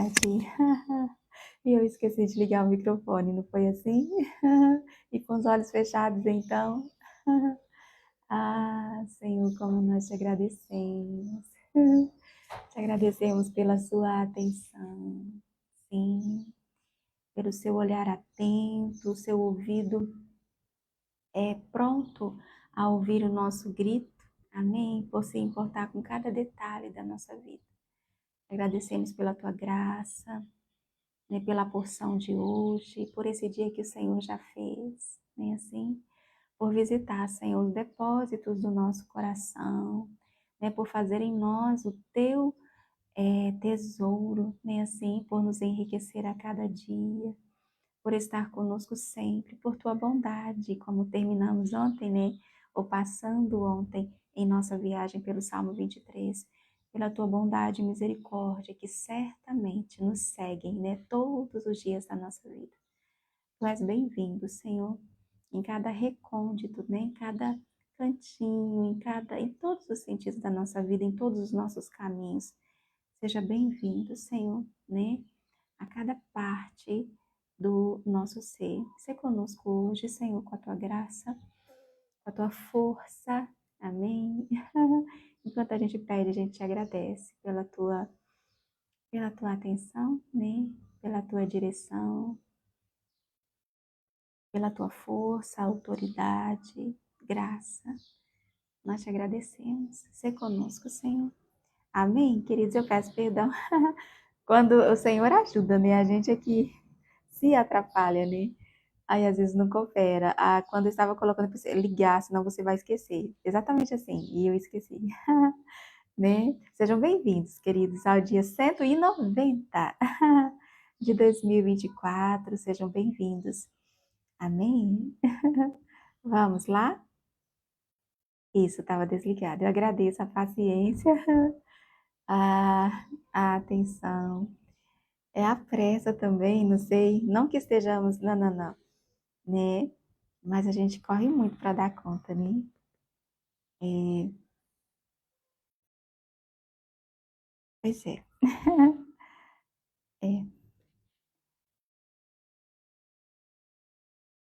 verdade. E eu esqueci de ligar o microfone, não foi assim? E com os olhos fechados, então. Ah, Senhor, como nós te agradecemos. Te agradecemos pela sua atenção, sim, pelo seu olhar atento, o seu ouvido pronto a ouvir o nosso grito, amém? Por se importar com cada detalhe da nossa vida. Agradecemos pela tua graça, né, pela porção de hoje, por esse dia que o Senhor já fez, né, assim, por visitar, Senhor, os depósitos do nosso coração, né, por fazer em nós o teu tesouro, né, assim, por nos enriquecer a cada dia, por estar conosco sempre, por tua bondade, como terminamos ontem, né, ou passando ontem em nossa viagem pelo Salmo 23, pela tua bondade e misericórdia que certamente nos seguem, né, todos os dias da nossa vida. Tu és bem-vindo, Senhor, em cada recôndito, né, em cada cantinho, em todos os sentidos da nossa vida, em todos os nossos caminhos. Seja bem-vindo, Senhor, né, a cada parte do nosso ser. Ser conosco hoje, Senhor, com a tua graça, com a tua força. Amém. Enquanto a gente pede, a gente te agradece pela tua atenção, né? Pela tua direção, pela tua força, autoridade, graça. Nós te agradecemos. Ser conosco, Senhor. Amém, queridos? Eu peço perdão quando o Senhor ajuda, né? A gente aqui se atrapalha, né? Aí às vezes não coopera. Ah, quando eu estava colocando para você ligar, senão você vai esquecer. Exatamente assim. E eu esqueci. Né? Sejam bem-vindos, queridos, ao dia 190 de 2024. Sejam bem-vindos. Amém? Vamos lá? Isso, estava desligado. Eu agradeço a paciência, a atenção. É a pressa também, não sei. Não que estejamos. Não, não, não. Né? Mas a gente corre muito para dar conta, né? É, pois é. É,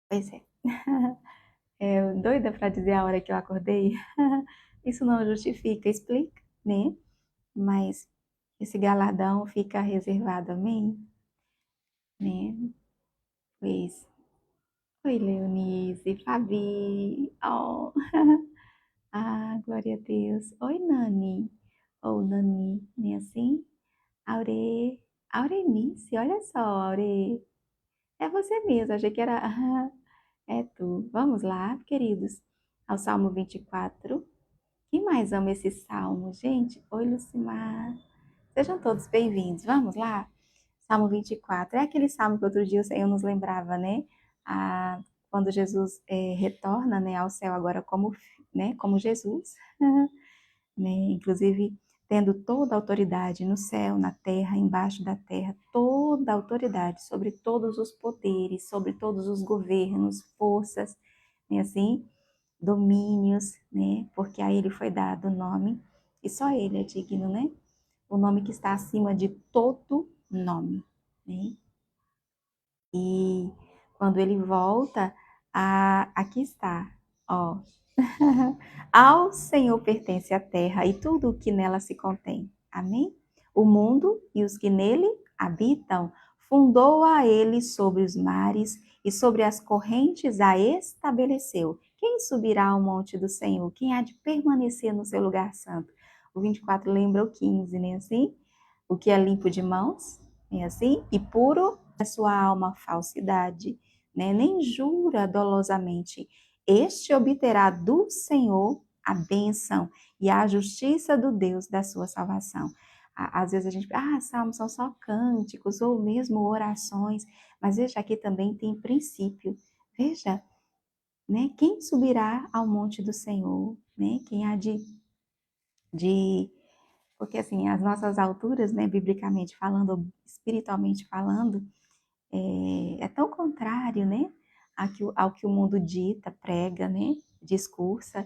pois é. É doida para dizer a hora que eu acordei. Isso não justifica, explica, né? Mas esse galardão fica reservado a mim, né? Pois. Oi, Leonice, Fabi. Oh. Ah, glória a Deus. Oi, Nani. Ou Nani, nem assim? Aure. Aurenice, olha só, Aure. É você mesmo, achei que era. É tu. Vamos lá, queridos, ao Salmo 24. Quem mais ama esse salmo, gente? Oi, Lucimar. Sejam todos bem-vindos. Vamos lá? Salmo 24. É aquele salmo que outro dia o Senhor nos lembrava, né? Quando Jesus retorna, né, ao céu agora como, né, como Jesus, né? Inclusive tendo toda a autoridade no céu, na terra, embaixo da terra, toda a autoridade sobre todos os poderes, sobre todos os governos, forças, né, assim, domínios, né? Porque a ele foi dado o nome, e só ele é digno, né? O nome que está acima de todo nome, né? E quando ele volta, aqui está, ó. Ao Senhor pertence a terra e tudo o que nela se contém. Amém? O mundo e os que nele habitam, fundou a ele sobre os mares e sobre as correntes a estabeleceu. Quem subirá ao monte do Senhor? Quem há de permanecer no seu lugar santo? O 24 lembra o 15, né? Assim? O que é limpo de mãos, é assim? E puro a sua alma falsidade, né? Nem jura dolosamente. Este obterá do Senhor a bênção e a justiça do Deus da sua salvação. Às vezes a gente, salmos são só cânticos ou mesmo orações, mas veja, aqui também tem princípio. Veja, né? Quem subirá ao monte do Senhor, né? Quem há de porque assim, as nossas alturas, né, biblicamente falando, espiritualmente falando, é tão contrário, né, ao que o mundo dita, prega, né, discursa,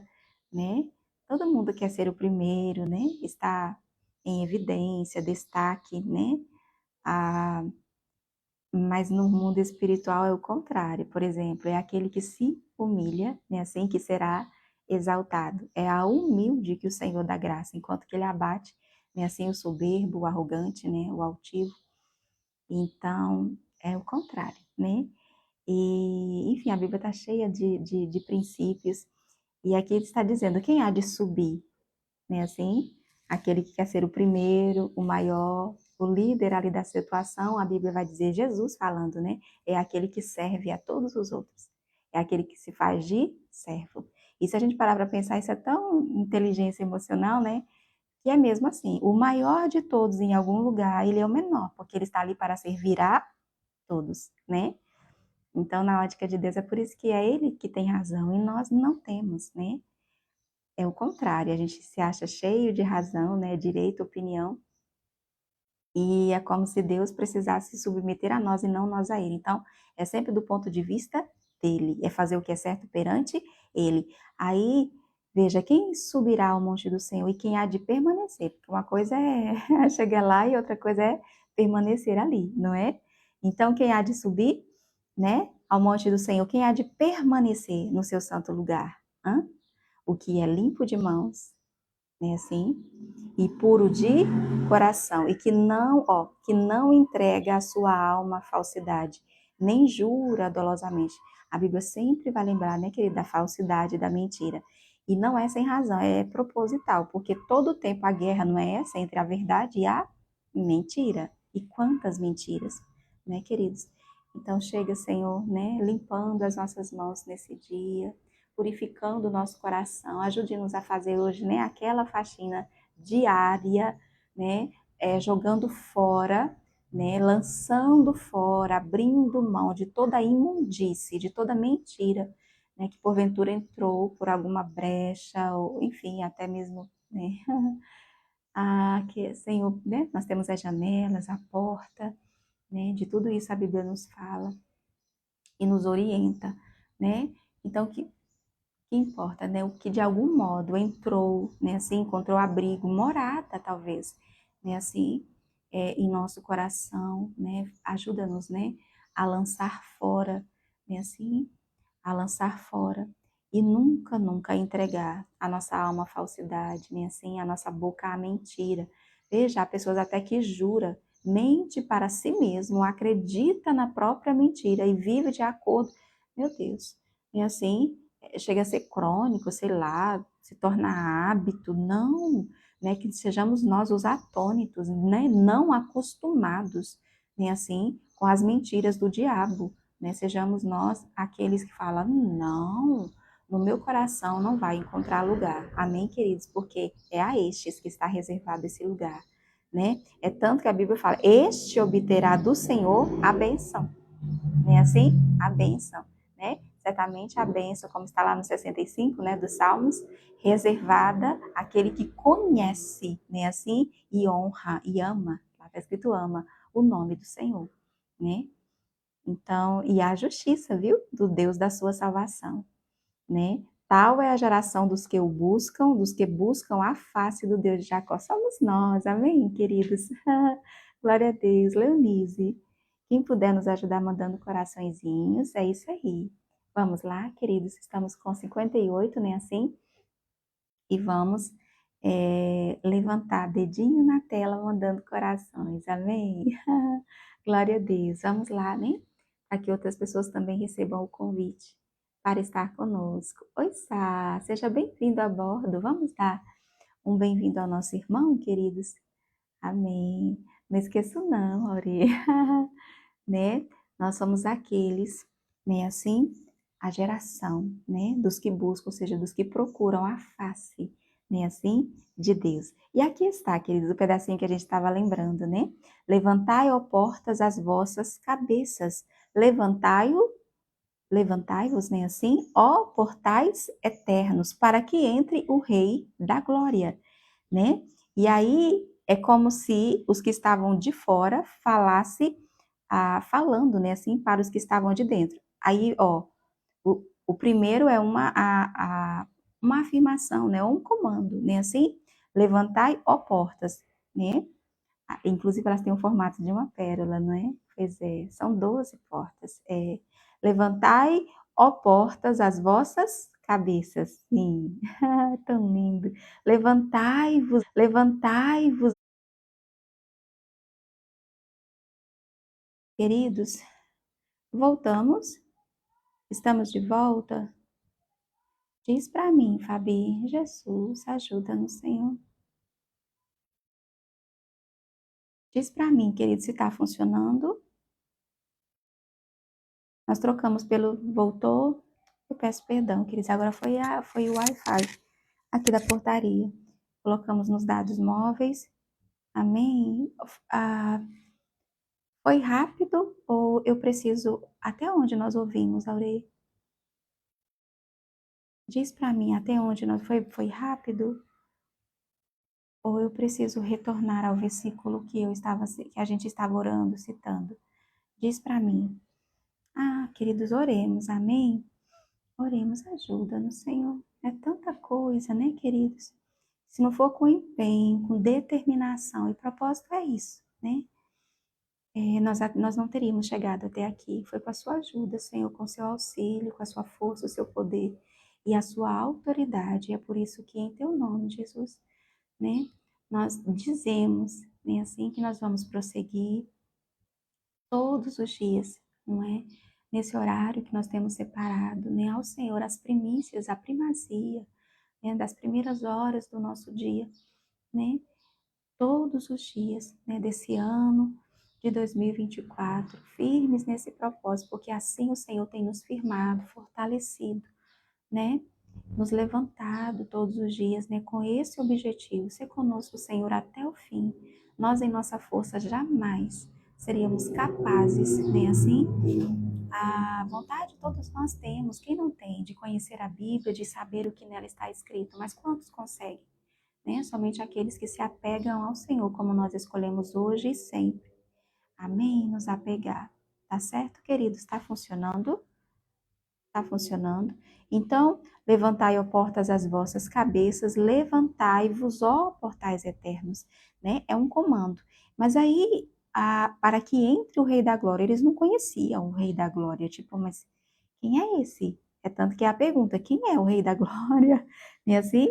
né? Todo mundo quer ser o primeiro, né? Está em evidência, destaque, né? Mas no mundo espiritual é o contrário. Por exemplo, é aquele que se humilha, né, assim que será exaltado. É a humilde que o Senhor dá graça, enquanto que ele abate, né, assim o soberbo, o arrogante, né, o altivo. Então, é o contrário, né? E, enfim, a Bíblia está cheia de princípios. E aqui ele está dizendo, quem há de subir? Né, assim, aquele que quer ser o primeiro, o maior, o líder ali da situação, a Bíblia vai dizer, Jesus falando, né? É aquele que serve a todos os outros. É aquele que se faz de servo. E se a gente parar para pensar, isso é tão inteligência emocional, né? Que é mesmo assim, o maior de todos em algum lugar, ele é o menor, porque ele está ali para servir a todos, né? Então, na ótica de Deus, é por isso que é ele que tem razão e nós não temos, né? É o contrário, a gente se acha cheio de razão, né, direito, opinião, e é como se Deus precisasse se submeter a nós e não nós a Ele. Então, é sempre do ponto de vista dele, é fazer o que é certo perante Ele. Aí, veja, quem subirá ao monte do Senhor e quem há de permanecer, porque uma coisa é chegar lá e outra coisa é permanecer ali, não é? Então, quem há de subir, né, ao monte do Senhor, quem há de permanecer no seu santo lugar? Hã? O que é limpo de mãos, né, assim, e puro de coração, e que não entrega a sua alma à falsidade, nem jura dolosamente. A Bíblia sempre vai lembrar, né, querida, da falsidade, da mentira. E não é sem razão, é proposital, porque todo o tempo a guerra não é essa entre a verdade e a mentira. E quantas mentiras, né, queridos? Então chega, Senhor, né, limpando as nossas mãos nesse dia, purificando o nosso coração. Ajude-nos a fazer hoje, né, aquela faxina diária, né, jogando fora, né, lançando fora, abrindo mão de toda imundície, de toda mentira, né, que porventura entrou por alguma brecha, ou enfim, até mesmo, né, que, Senhor, né, nós temos as janelas, a porta, né, de tudo isso a Bíblia nos fala e nos orienta, né, então que importa, né? O que de algum modo entrou, né? Assim, encontrou abrigo, morada, talvez, né? Assim, em nosso coração, né? Ajuda-nos, né? A lançar fora, né? Assim, a lançar fora e nunca, nunca entregar a nossa alma à falsidade, nem assim, a nossa boca à mentira. Veja, há pessoas até que jura, mente para si mesmo, acredita na própria mentira e vive de acordo. Meu Deus, e assim, chega a ser crônico, sei lá, se torna hábito, não, né, que sejamos nós os atônitos, né, não acostumados, né, assim, com as mentiras do diabo, né, sejamos nós aqueles que falam, não, no meu coração não vai encontrar lugar, amém, queridos, porque é a estes que está reservado esse lugar, né, é tanto que a Bíblia fala, este obterá do Senhor a benção, né, assim, a benção, né, certamente a bênção, como está lá no 65, né, dos Salmos, reservada àquele que conhece, né, assim, e honra, e ama, lá está escrito ama, o nome do Senhor, né. Então, e a justiça, viu, do Deus da sua salvação, né. Tal é a geração dos que o buscam, dos que buscam a face do Deus de Jacó. Somos nós, amém, queridos? Glória a Deus. Leonise, quem puder nos ajudar mandando coraçõezinhos, é isso aí. Vamos lá, queridos, estamos com 58, né, assim? E vamos levantar dedinho na tela, mandando corações, amém? Glória a Deus. Vamos lá, né? Para que outras pessoas também recebam o convite para estar conosco. Oi, Sá, seja bem-vindo a bordo. Vamos dar um bem-vindo ao nosso irmão, queridos? Amém. Não esqueço não, Auri. Né? Nós somos aqueles, né, assim, a geração, né, dos que buscam, ou seja, dos que procuram a face, né, assim, de Deus. E aqui está, queridos, o pedacinho que a gente estava lembrando, né? Levantai, ó portas, as vossas cabeças. Levantai-vos, né, assim, ó portais eternos, para que entre o Rei da Glória, né? E aí é como se os que estavam de fora falando, né, assim, para os que estavam de dentro. Aí, ó, o primeiro é uma afirmação, né, um comando, né, assim, levantai, ó portas, né? Inclusive, elas têm o formato de uma pérola, não é? Pois é, são 12 portas. Levantai, ó portas, as vossas cabeças. Sim, tão lindo. Levantai-vos, levantai-vos. Queridos, voltamos? Estamos de volta? Diz para mim, Fabi, Jesus, ajuda-nos, Senhor. Diz para mim, querido, se está funcionando. Nós trocamos pelo voltou. Eu peço perdão, queridos. Agora foi o Wi-Fi aqui da portaria. Colocamos nos dados móveis. Amém? Foi rápido ou eu preciso... Até onde nós ouvimos, Aurê? Diz para mim até onde nós... Foi rápido? Ou eu preciso retornar ao versículo que a gente estava orando, citando? Diz para mim. Queridos, oremos, amém? Oremos, ajuda-nos, Senhor. É tanta coisa, né, queridos? Se não for com empenho, com determinação e propósito, é isso, né? Nós não teríamos chegado até aqui. Foi com a sua ajuda, Senhor, com o seu auxílio, com a sua força, o seu poder e a sua autoridade. É por isso que, em teu nome, Jesus, né, nós dizemos, né, assim, que nós vamos prosseguir todos os dias, não é? Nesse horário que nós temos separado, né, ao Senhor as primícias, a primazia, né, das primeiras horas do nosso dia, né? Todos os dias, né, desse ano de 2024, firmes nesse propósito, porque assim o Senhor tem nos firmado, fortalecido, né? Nos levantado todos os dias, né, com esse objetivo, ser conosco, Senhor, até o fim. Nós, em nossa força, jamais seríamos capazes, né, assim? A vontade todos nós temos, quem não tem, de conhecer a Bíblia, de saber o que nela está escrito, mas quantos conseguem? Né? Somente aqueles que se apegam ao Senhor, como nós escolhemos hoje e sempre. Amém? Nos apegar. Tá certo, queridos? Está funcionando? Está funcionando? Então, levantai, ó portas, as vossas cabeças, levantai-vos, ó portais eternos. Né? É um comando. Mas aí, para que entre o Rei da Glória, eles não conheciam o Rei da Glória. Tipo, mas quem é esse? É tanto que é a pergunta, quem é o Rei da Glória? E assim,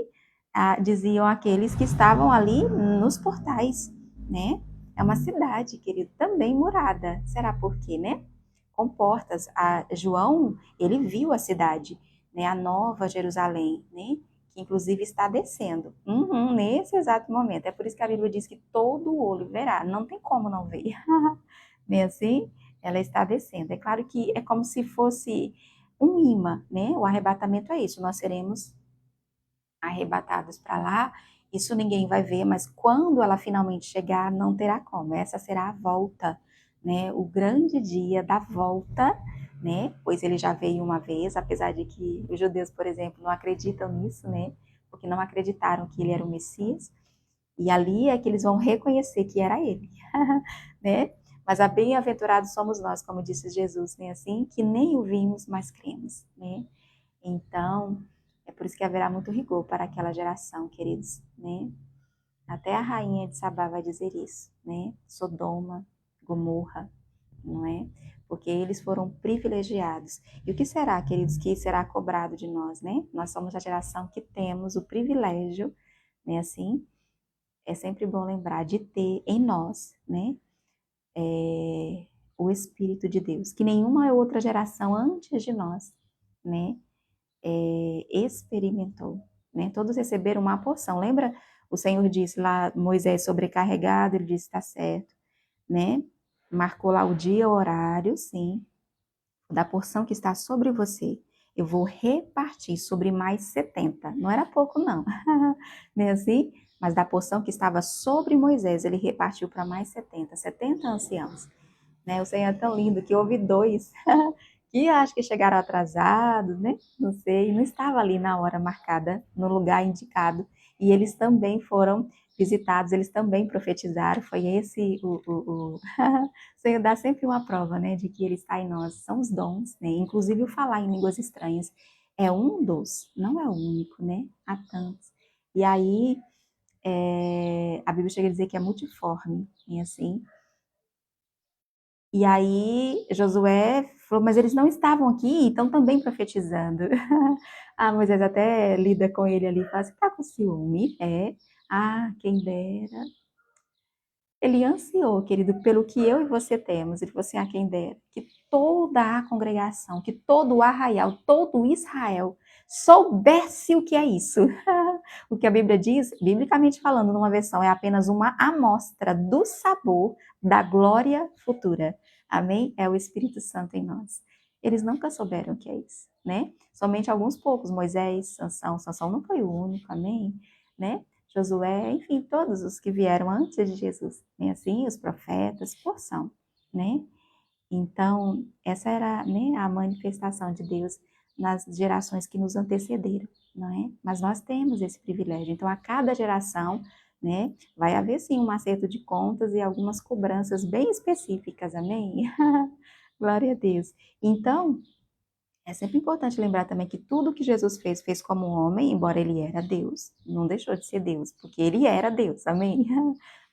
diziam aqueles que estavam ali nos portais, né? É uma cidade, querido, também murada. Será por quê, né? Com portas. João, ele viu a cidade, né? A Nova Jerusalém, né? Que inclusive está descendo. Nesse exato momento. É por isso que a Bíblia diz que todo olho verá. Não tem como não ver. Bem assim, ela está descendo. É claro que é como se fosse um imã, né? O arrebatamento é isso. Nós seremos arrebatados para lá. Isso ninguém vai ver, mas quando ela finalmente chegar, não terá como. Essa será a volta, né? O grande dia da volta, né? Pois ele já veio uma vez, apesar de que os judeus, por exemplo, não acreditam nisso, né? Porque não acreditaram que ele era o Messias. E ali é que eles vão reconhecer que era ele, né? Mas a bem-aventurados somos nós, como disse Jesus, né? Assim, que nem o vimos, mas cremos, né? Então, é por isso que haverá muito rigor para aquela geração, queridos, né? Até a rainha de Sabá vai dizer isso, né? Sodoma, Gomorra, não é? Porque eles foram privilegiados. E o que será, queridos, que será cobrado de nós, né? Nós somos a geração que temos o privilégio, né? Assim, é sempre bom lembrar de ter em nós, né? O Espírito de Deus, que nenhuma outra geração antes de nós, né? Experimentou, né? Todos receberam uma porção. Lembra? O Senhor disse lá, Moisés sobrecarregado, ele disse, está certo, né? Marcou lá o dia, o horário, sim, da porção que está sobre você. Eu vou repartir sobre mais 70. Não era pouco, não. Não é assim? Mas da porção que estava sobre Moisés, ele repartiu para mais 70. 70 anciãos. Né? O Senhor é tão lindo que houve dois que acho que chegaram atrasados, né? Não sei, não estava ali na hora marcada, no lugar indicado. E eles também foram visitados, eles também profetizaram. Foi esse o Senhor dá sempre uma prova, né, de que Ele está em nós. São os dons, né? Inclusive o falar em línguas estranhas é um dos, não é o único, né? Há tantos. E aí a Bíblia chega a dizer que é multiforme, e assim. E aí Josué falou, mas eles não estavam aqui, estão também profetizando. Moisés até lida com ele ali, fala assim, tá com ciúme? É. Quem dera. Ele ansiou, querido, pelo que eu e você temos. Ele falou assim, quem dera, que toda a congregação, que todo o arraial, todo Israel soubesse o que é isso. O que a Bíblia diz, biblicamente falando, numa versão, é apenas uma amostra do sabor da glória futura. Amém? É o Espírito Santo em nós. Eles nunca souberam o que é isso, né? Somente alguns poucos, Moisés, Sansão não foi o único, amém? Né? Josué, enfim, todos os que vieram antes de Jesus, né? Assim, os profetas, porção, né? Então, essa era, né, a manifestação de Deus nas gerações que nos antecederam, não é? Mas nós temos esse privilégio. Então, a cada geração, né, vai haver sim um acerto de contas e algumas cobranças bem específicas, amém? Glória a Deus. Então, é sempre importante lembrar também que tudo que Jesus fez, fez como homem, embora ele era Deus, não deixou de ser Deus, porque ele era Deus, amém?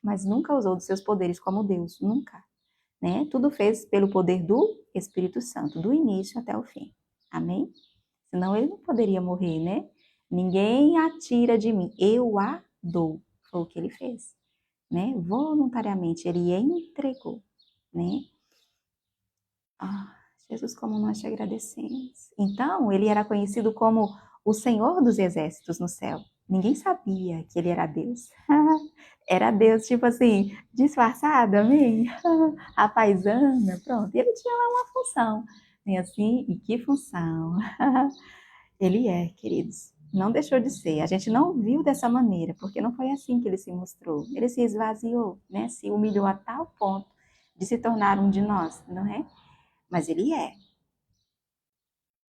Mas nunca usou dos seus poderes como Deus, nunca, né? Tudo fez pelo poder do Espírito Santo, do início até o fim, amém? Senão ele não poderia morrer, né? Ninguém atira de mim, eu a dou, foi o que ele fez, né? Voluntariamente, ele entregou, né? Jesus, como nós te agradecemos. Então, ele era conhecido como o Senhor dos Exércitos no céu. Ninguém sabia que ele era Deus. Era Deus, tipo assim, disfarçado, amém? A paisana, pronto. E ele tinha lá uma função. E assim, e que função? Ele é, queridos. Não deixou de ser. A gente não viu dessa maneira, porque não foi assim que ele se mostrou. Ele se esvaziou, né? Se humilhou a tal ponto de se tornar um de nós, não é? Mas ele é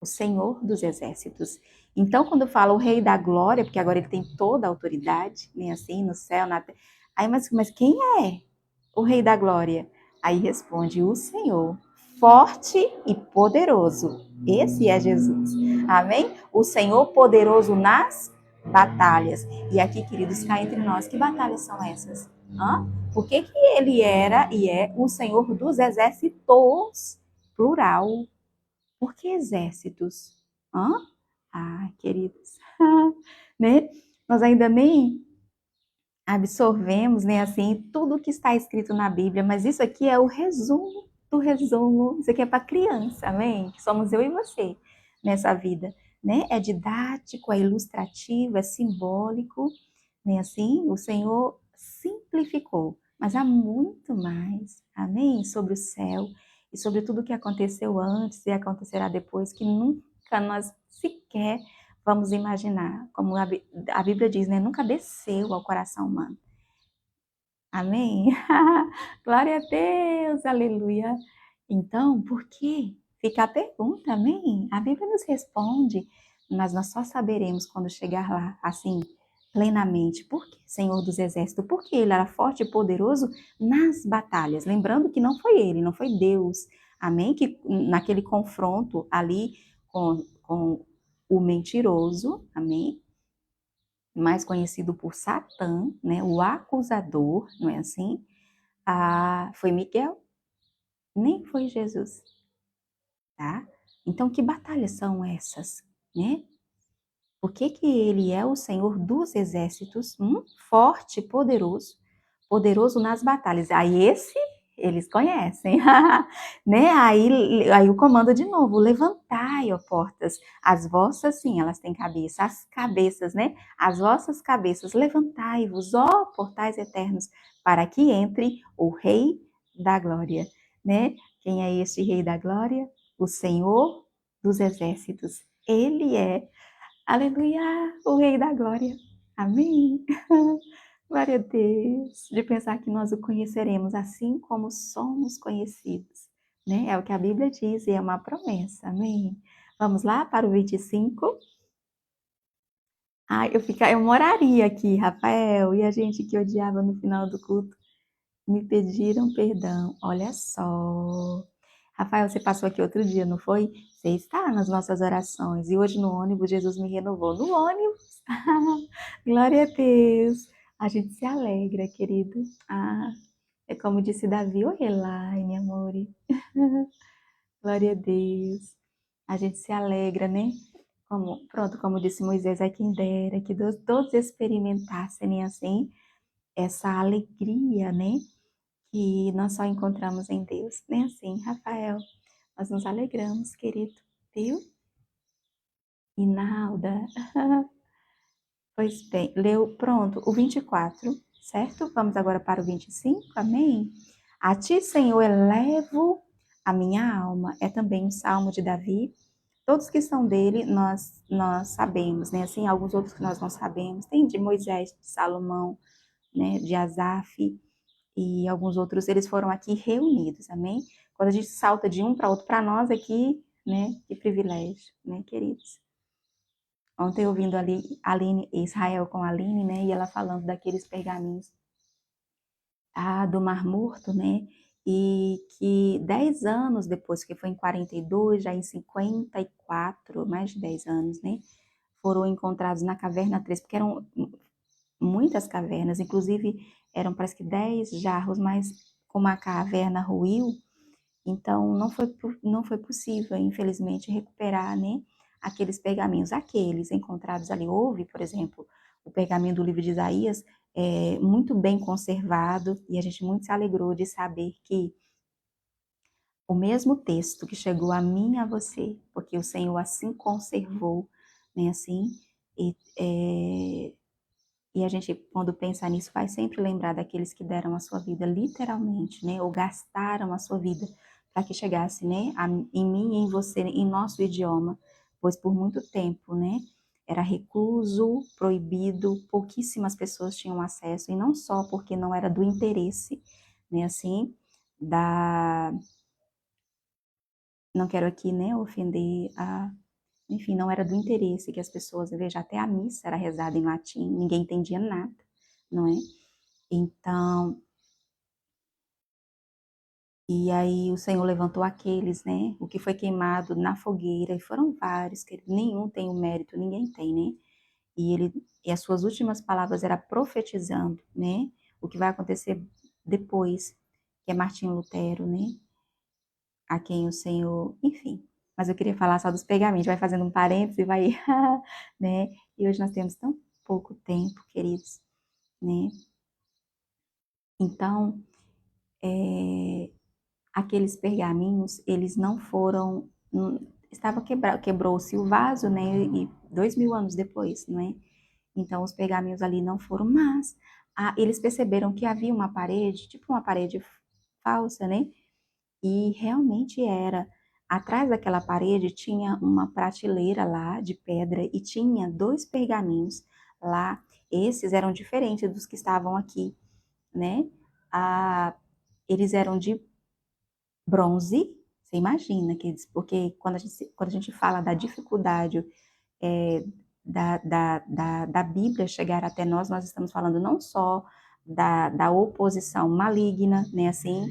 o Senhor dos Exércitos. Então, quando fala o Rei da Glória, porque agora ele tem toda a autoridade, né, assim, no céu, na terra. Aí, mas quem é o Rei da Glória? Aí responde o Senhor, forte e poderoso. Esse é Jesus. Amém? O Senhor poderoso nas batalhas. E aqui, queridos, cá entre nós, que batalhas são essas? Por que ele era e é o Senhor dos exércitos, plural? Por que exércitos? Queridos, né? Nós ainda nem absorvemos, né, assim, tudo que está escrito na Bíblia, mas isso aqui é o resumo do resumo. Isso aqui é para criança, amém? Que somos eu e você nessa vida, né? É didático, é ilustrativo, é simbólico, né? Assim, o Senhor simplificou, mas há muito mais, amém? Sobre o céu e sobre tudo que aconteceu antes e acontecerá depois, que nunca nós sequer vamos imaginar, como a Bíblia diz, né? Nunca desceu ao coração humano. Amém? Glória a Deus, aleluia. Então, por quê? Fica a pergunta, amém? A Bíblia nos responde, mas nós só saberemos quando chegar lá, assim, plenamente. Por quê, Senhor dos Exércitos? Porque ele era forte e poderoso nas batalhas. Lembrando que não foi ele, não foi Deus, amém? Que naquele confronto ali com o mentiroso, amém? Mais conhecido por Satã, né? O acusador, não é assim? Foi Miguel, nem foi Jesus, tá? Então, que batalhas são essas, né? Por que que ele é o Senhor dos exércitos, forte, poderoso, poderoso nas batalhas? Aí esse eles conhecem, né? Aí o comando de novo, levantai, ó portas, as vossas, sim, elas têm cabeça, as cabeças, né? As vossas cabeças, levantai-vos, ó portais eternos, para que entre o Rei da Glória, né? Quem é este Rei da Glória? O Senhor dos exércitos. Ele é, aleluia, o Rei da Glória. Amém. Glória a Deus, de pensar que nós o conheceremos assim como somos conhecidos, né? É o que a Bíblia diz e é uma promessa, amém? Vamos lá para o 25? Eu moraria aqui, Rafael, e a gente que odiava no final do culto, me pediram perdão, olha só. Rafael, você passou aqui outro dia, não foi? Você está nas nossas orações, e hoje no ônibus Jesus me renovou. No ônibus? Glória a Deus. A gente se alegra, querido. Ah, é como disse Davi, oi, Elaine, amore. Glória a Deus. A gente se alegra, né? Como, pronto, como disse Moisés, ai quem dera que todos experimentassem assim essa alegria, né? Que nós só encontramos em Deus. Nem assim, Rafael, nós nos alegramos, querido, viu? Inalda. Pois bem, leu, pronto, o 24, certo? Vamos agora para o 25, amém? A ti, Senhor, elevo a minha alma. É também um salmo de Davi. Todos que são dele, nós sabemos, né? Assim, alguns outros que nós não sabemos. Tem de Moisés, de Salomão, né? De Asaf e alguns outros, eles foram aqui reunidos, amém? Quando a gente salta de um para outro, para nós aqui, né? Que privilégio, né, queridos? Ontem ouvindo ali Aline, Israel com a Aline, né? E ela falando daqueles pergaminhos do Mar Morto, né? E que 10 anos depois, que foi em 42, já em 54, mais de 10 anos, né? Foram encontrados na caverna 3, porque eram muitas cavernas, inclusive eram parece que 10 jarros, mas como a caverna ruiu, então não foi possível, infelizmente, recuperar, né, aqueles pergaminhos. Aqueles encontrados ali, houve, por exemplo, o pergaminho do livro de Isaías, muito bem conservado, e a gente muito se alegrou de saber que o mesmo texto que chegou a mim e a você, porque o Senhor assim conservou, né, assim, e, e a gente, quando pensa nisso, vai sempre lembrar daqueles que deram a sua vida literalmente, né? Ou gastaram a sua vida para que chegasse, né? Em mim e em você, em nosso idioma. Pois por muito tempo, né? Era recluso, proibido, pouquíssimas pessoas tinham acesso, e não só porque não era do interesse, né? Assim, não quero aqui, né? Ofender enfim, não era do interesse que as pessoas, veja, até a missa era rezada em latim, ninguém entendia nada, não é? Então, e aí o Senhor levantou aqueles, né? O que foi queimado na fogueira, e foram vários, que nenhum tem o mérito, ninguém tem, né? E as suas últimas palavras era profetizando, né? O que vai acontecer depois, que é Martinho Lutero, né? A quem o Senhor, enfim. Mas eu queria falar só dos pergaminhos, vai fazendo um parênteses e vai, né? E hoje nós temos tão pouco tempo, queridos, né? Então, aqueles pergaminhos, eles não foram, estava quebrou-se o vaso, né? E 2000 anos depois, não é? Então, os pergaminhos ali não foram, mas eles perceberam que havia uma parede, tipo uma parede falsa, né? E realmente era. Atrás daquela parede tinha uma prateleira lá de pedra e tinha dois pergaminhos lá. Esses eram diferentes dos que estavam aqui, né? Eles eram de bronze. Você imagina, porque quando a gente fala da dificuldade é, da Bíblia chegar até nós estamos falando não só da oposição maligna, né, assim,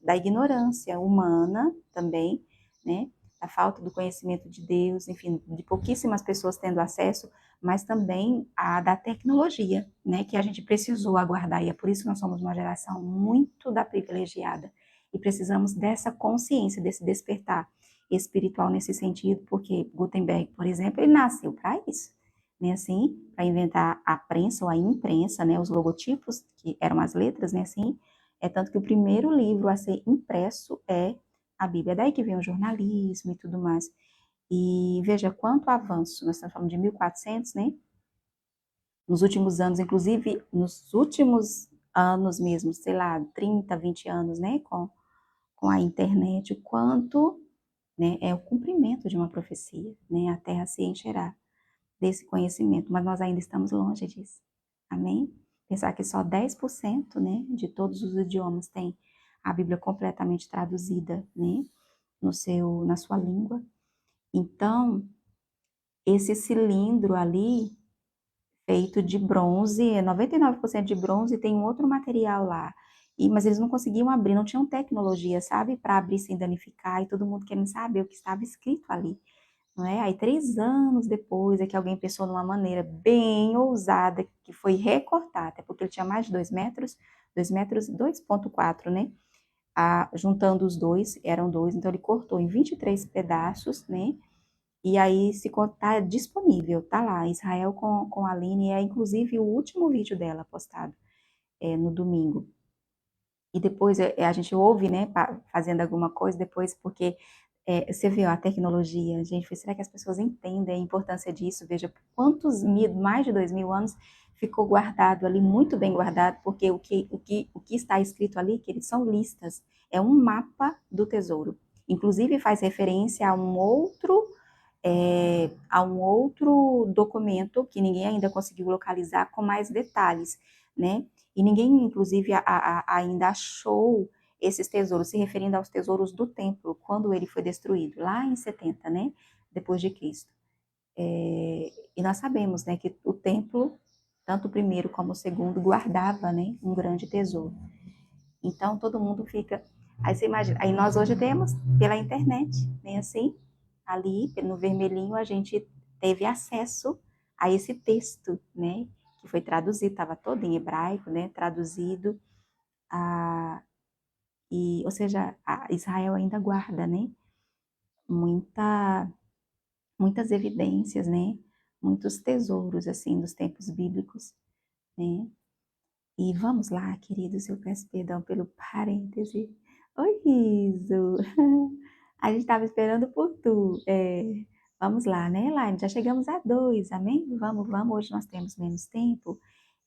da ignorância humana também, né, da falta do conhecimento de Deus, enfim, de pouquíssimas pessoas tendo acesso, mas também da tecnologia, né, que a gente precisou aguardar, e é por isso que nós somos uma geração muito da privilegiada, e precisamos dessa consciência, desse despertar espiritual nesse sentido, porque Gutenberg, por exemplo, ele nasceu para isso, né, assim, para inventar a prensa ou a imprensa, né, os logotipos, que eram as letras, né, assim, é tanto que o primeiro livro a ser impresso é a Bíblia, daí que vem o jornalismo e tudo mais. E veja quanto avanço, nós estamos falando de 1400, né, nos últimos anos, inclusive nos últimos anos mesmo, sei lá, 30, 20 anos, né, com a internet, o quanto, né, é o cumprimento de uma profecia, né, a terra se encherá desse conhecimento, mas nós ainda estamos longe disso, amém? Pensar que só 10%, né, de todos os idiomas tem a Bíblia completamente traduzida, né, na sua língua. Então, esse cilindro ali, feito de bronze, 99% de bronze, tem um outro material lá. Mas eles não conseguiam abrir, não tinham tecnologia, sabe, para abrir sem danificar, e todo mundo querendo saber o que estava escrito ali, não é? Aí 3 anos depois é que alguém pensou numa maneira bem ousada, que foi recortar, até porque ele tinha mais de 2 metros, 2 metros, 2,4, né? Juntando os dois, eram dois, então ele cortou em 23 pedaços, né? E aí se tá disponível, tá lá, Israel com a Aline, é inclusive o último vídeo dela postado no domingo. E depois a gente ouve, né, fazendo alguma coisa depois, porque você vê ó, a tecnologia, gente, será que as pessoas entendem a importância disso? Veja quantos mais de 2.000 anos ficou guardado ali, muito bem guardado, porque o que está escrito ali, que eles são listas, é um mapa do tesouro. Inclusive faz referência a um outro documento que ninguém ainda conseguiu localizar com mais detalhes, né? E ninguém, inclusive, ainda achou esses tesouros, se referindo aos tesouros do templo, quando ele foi destruído, lá em 70, né? Depois de Cristo. E nós sabemos, né, que o templo, tanto o primeiro como o segundo, guardava, né, um grande tesouro. Então, todo mundo fica... Aí você imagina, aí nós hoje temos pela internet, né, assim, ali no vermelhinho a gente teve acesso a esse texto, né, que foi traduzido, estava todo em hebraico, né, traduzido, ou seja, Israel ainda guarda, né, muita, muitas evidências, né, muitos tesouros, assim, dos tempos bíblicos, né. E vamos lá, queridos, eu peço perdão pelo parêntese. Oi, Riso. A gente estava esperando por tu. Vamos lá, né, Elaine? Já chegamos a 2, amém? Vamos, vamos. Hoje nós temos menos tempo.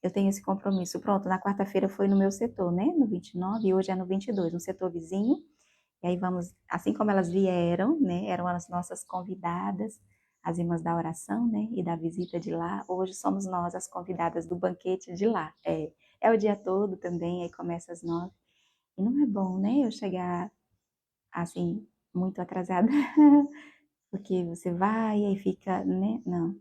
Eu tenho esse compromisso. Pronto, na quarta-feira foi no meu setor, né? No 29, e hoje é no 22, no setor vizinho. E aí vamos, assim como elas vieram, né? Eram as nossas convidadas, as irmãs da oração, né? E da visita de lá. Hoje somos nós as convidadas do banquete de lá. É o dia todo também, aí começa às 9. E não é bom, né? Eu chegar assim, muito atrasada. Porque você vai e aí fica, né? Não.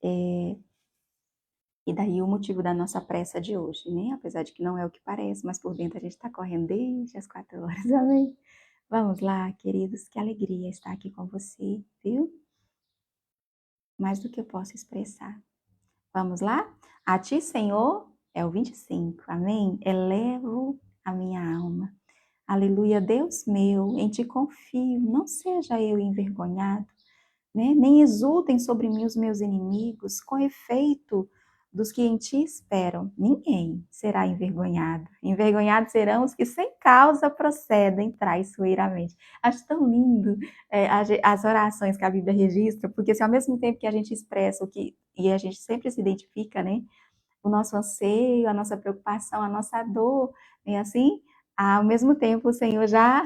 E daí o motivo da nossa pressa de hoje, né? Apesar de que não é o que parece, mas por dentro a gente está correndo desde as 4 horas, amém? Vamos lá, queridos, que alegria estar aqui com você, viu? Mais do que eu posso expressar. Vamos lá? A ti, Senhor, é o 25, amém? Elevo a minha alma. Aleluia, Deus meu, em ti confio, não seja eu envergonhado, né? Nem exultem sobre mim os meus inimigos, com efeito dos que em ti esperam, ninguém será envergonhado. Envergonhados serão os que sem causa procedem traiçoeiramente. Acho tão lindo as orações que a Bíblia registra, porque se ao mesmo tempo que a gente expressa o que, e a gente sempre se identifica, né? O nosso anseio, a nossa preocupação, a nossa dor, é assim, ao mesmo tempo o Senhor já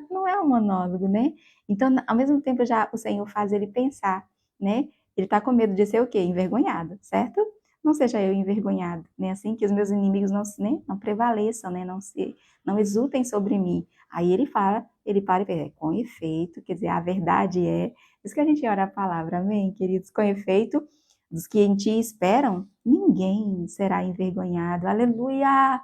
não é um monólogo, né? Então, ao mesmo tempo já o Senhor faz ele pensar, né? Ele está com medo de ser o quê? Envergonhado, certo? Não seja eu envergonhado, né? Assim que os meus inimigos não prevaleçam, né? Não exultem sobre mim. Aí ele fala, ele para e pensa, com efeito, quer dizer, a verdade é, isso que a gente ora a palavra, amém, queridos, com efeito, dos que em ti esperam, ninguém será envergonhado. Aleluia!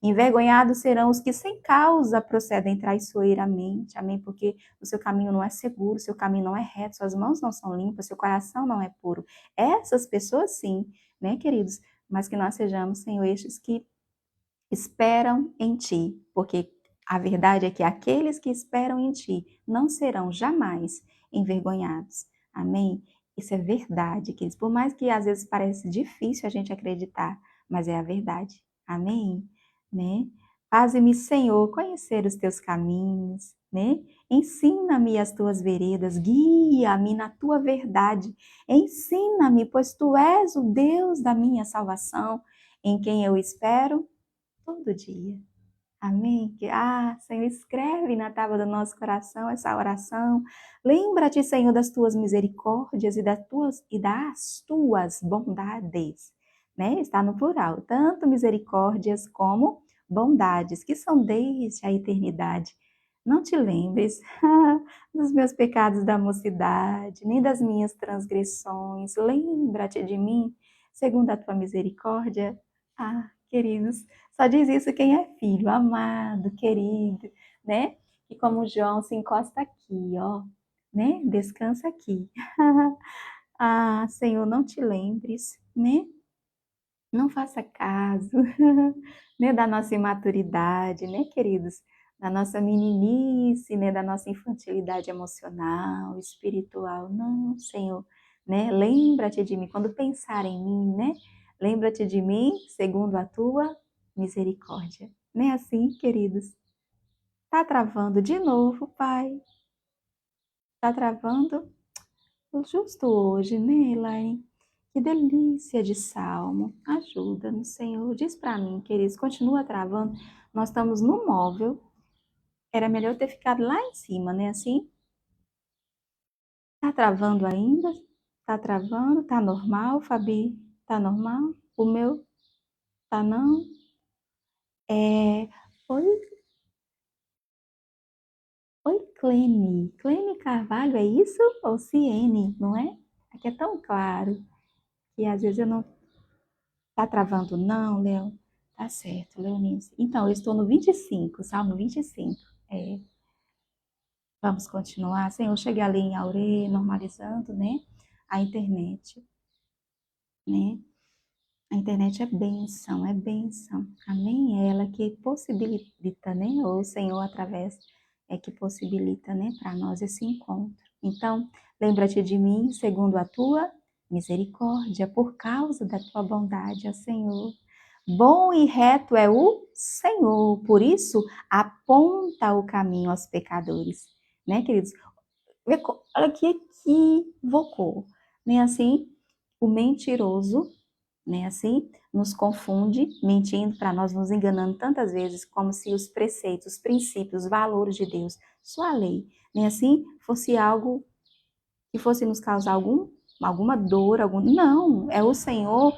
Envergonhados serão os que sem causa procedem traiçoeiramente. Amém? Porque o seu caminho não é seguro, o seu caminho não é reto, suas mãos não são limpas, seu coração não é puro. Essas pessoas sim, né, queridos? Mas que nós sejamos, Senhor, estes que esperam em ti, porque a verdade é que aqueles que esperam em ti não serão jamais envergonhados. Amém? Isso é verdade, queridos. Por mais que às vezes pareça difícil a gente acreditar, mas é a verdade. Amém? Né? Faze-me, Senhor, conhecer os teus caminhos, né? Ensina-me as tuas veredas, guia-me na tua verdade. Ensina-me, pois tu és o Deus da minha salvação, em quem eu espero todo dia. Amém? Senhor, escreve na tábua do nosso coração essa oração. Lembra-te, Senhor, das tuas misericórdias e das tuas bondades. Né? Está no plural. Tanto misericórdias como bondades, que são desde a eternidade. Não te lembres dos meus pecados da mocidade, nem das minhas transgressões. Lembra-te de mim, segundo a tua misericórdia. Queridos, só diz isso quem é filho, amado, querido, né? E como João se encosta aqui, ó, né? Descansa aqui. Ah, Senhor, não te lembres, né? Não faça caso, né, da nossa imaturidade, né, queridos? Da nossa meninice, né, da nossa infantilidade emocional, espiritual. Não, Senhor, né? Lembra-te de mim quando pensar em mim, né? Lembra-te de mim segundo a tua misericórdia. Não é assim, queridos? Tá travando de novo, Pai? Tá travando? Justo hoje, né, Elaine? Que delícia de salmo. Ajuda-nos, Senhor. Diz para mim, queridos, continua travando. Nós estamos no móvel. Era melhor ter ficado lá em cima, né? Assim, tá travando ainda? Tá travando? Tá normal, Fabi? Tá normal? O meu tá não? É... Oi, oi, Clene. Clene Carvalho, é isso? Ou Ciene, não é? Aqui é tão claro que às vezes eu não. Tá travando não, Léo? Tá certo, Leonice. Então, eu estou no 25, Salmo 25. É, vamos continuar. Senhor, cheguei ali em Aure, normalizando, né? A internet, né? A internet é bênção, é bênção. Amém? É ela que possibilita, né? Ou o Senhor, através, é que possibilita, né? Para nós esse encontro. Então, lembra-te de mim, segundo a tua misericórdia, por causa da tua bondade, ó Senhor. Bom e reto é o Senhor, por isso aponta o caminho aos pecadores, né, queridos? Olha que equivocou, né? Assim, o mentiroso, né? Assim, nos confunde, mentindo para nós, nos enganando tantas vezes, como se os preceitos, os princípios, os valores de Deus, sua lei, né? Assim, fosse algo que fosse nos causar alguma dor, algum. Não, é o Senhor,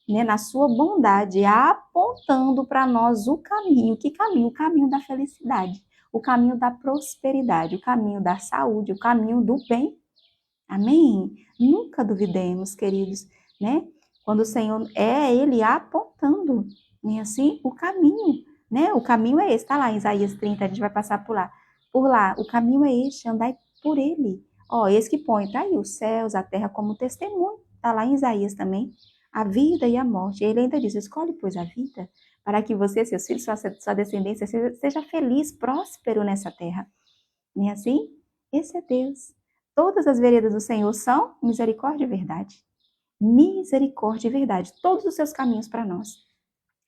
né, na sua bondade, apontando para nós o caminho. Que caminho? O caminho da felicidade, o caminho da prosperidade, o caminho da saúde, o caminho do bem. Amém? Nunca duvidemos, queridos, né? Quando o Senhor é Ele apontando, né, assim, o caminho, né? O caminho é esse, está lá em Isaías 30, a gente vai passar por lá. Por lá, o caminho é este, andai por ele. Ó, esse que põe, tá aí, os céus, a terra como testemunho, tá lá em Isaías também. A vida e a morte. Ele ainda diz, escolhe, pois, a vida, para que você, seus filhos, sua descendência, seja feliz, próspero nessa terra. Não é assim? Esse é Deus. Todas as veredas do Senhor são misericórdia e verdade. Misericórdia e verdade. Todos os seus caminhos para nós.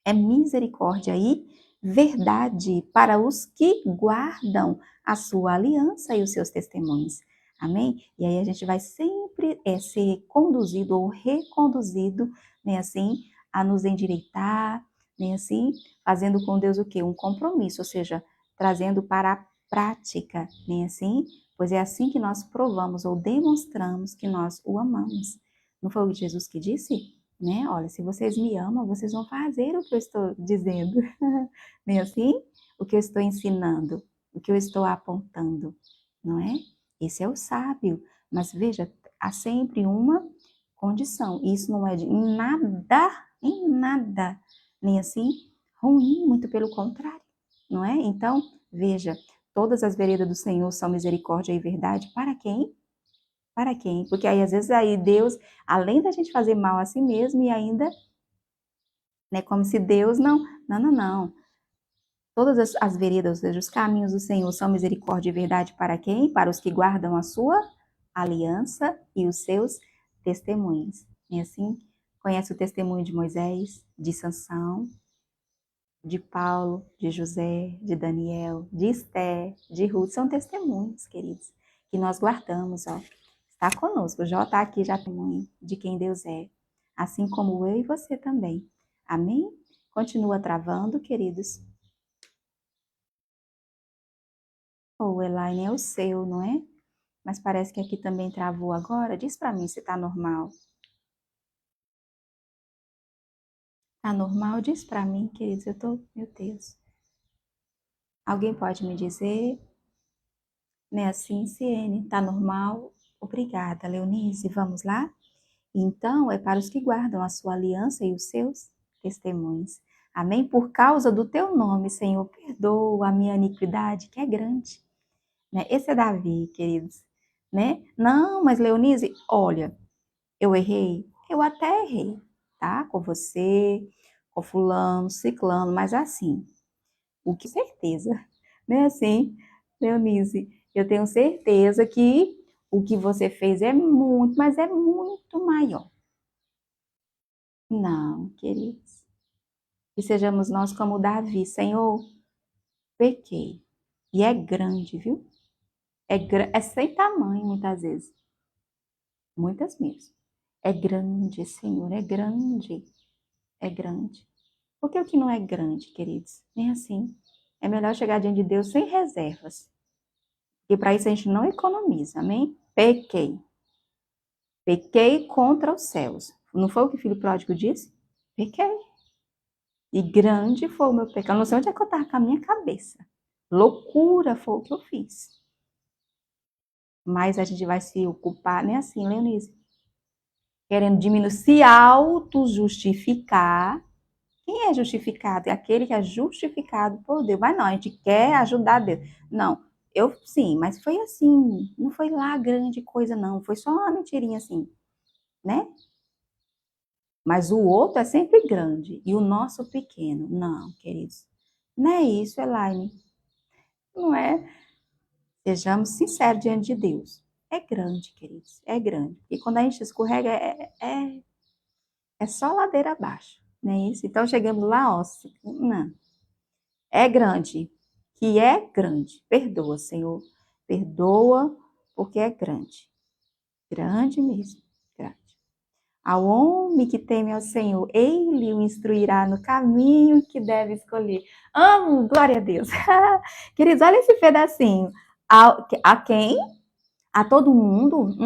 É misericórdia e verdade para os que guardam a sua aliança e os seus testemunhos. Amém? E aí a gente vai sempre ser conduzido ou reconduzido, né, assim, a nos endireitar, né, assim, fazendo com Deus o quê? Um compromisso, ou seja, trazendo para a prática, né, assim, pois é assim que nós provamos ou demonstramos que nós o amamos. Não foi o Jesus que disse? Né? Olha, se vocês me amam, vocês vão fazer o que eu estou dizendo. Não é assim? O que eu estou ensinando, o que eu estou apontando, não é? Esse é o sábio. Mas veja, há sempre uma condição. Isso não é de em nada, nem assim ruim, muito pelo contrário, não é? Então, veja, todas as veredas do Senhor são misericórdia e verdade para quem? Para quem? Porque aí às vezes aí Deus, além da gente fazer mal a si mesmo e ainda, né, como se Deus não. Todas as veredas, ou seja, os caminhos do Senhor são misericórdia e verdade para quem? Para os que guardam a sua aliança e os seus testemunhos. E assim, conhece o testemunho de Moisés, de Sansão, de Paulo, de José, de Daniel, de Esther, de Ruth, são testemunhos, queridos, que nós guardamos, ó. Está conosco, já está aqui, já testemunho de quem Deus é, assim como eu e você também. Amém? Continua travando, queridos. Ou Elaine é o seu, não é? Mas parece que aqui também travou agora. Diz para mim se está normal. Tá normal? Diz para mim, queridos. Eu tô, meu Deus. Alguém pode me dizer? Né, assim, Ciene, tá normal? Obrigada, Leonise. Vamos lá? Então, é para os que guardam a sua aliança e os seus testemunhos. Amém? Por causa do teu nome, Senhor, perdoa a minha iniquidade, que é grande. Né? Esse é Davi, queridos. né? Não, mas Leonise, olha, eu errei? Eu até errei, tá? Com você, com fulano, ciclano, mas assim, o que certeza, né? Assim, Leonise, eu tenho certeza que o que você fez é muito, mas é muito maior. Não, queridos. Que sejamos nós como Davi, Senhor, pequei. E é grande, viu? É sem tamanho, muitas vezes. Muitas mesmo. É grande, Senhor, é grande. É grande. Porque o que não é grande, queridos? Nem assim. É melhor chegar diante de Deus sem reservas. E para isso a gente não economiza, amém? Pequei. Pequei contra os céus. Não foi o que o filho pródigo disse? Pequei. E grande foi o meu pecado. Não sei onde é que eu estava com a minha cabeça. Loucura foi o que eu fiz. Mas a gente vai se ocupar, nem assim, Leonise, querendo diminuir, se auto-justificar. Quem é justificado? É aquele que é justificado por Deus. Mas não, a gente quer ajudar Deus. Não, eu sim, mas foi assim. Não foi lá grande coisa, não. Foi só uma mentirinha assim, né? Mas o outro é sempre grande e o nosso pequeno. Não, queridos. Não é isso, Elaine. Não é. Sejamos sinceros diante de Deus. É grande, queridos. É grande. E quando a gente escorrega, é só ladeira abaixo. Não é isso? Então chegamos lá, ó. Não. É grande. Que é grande. Perdoa, Senhor. Perdoa, porque é grande. Grande mesmo. Grande. Ao homem que teme ao Senhor, ele o instruirá no caminho que deve escolher. Amo, glória a Deus. Queridos, olha esse pedacinho. A quem? A todo mundo?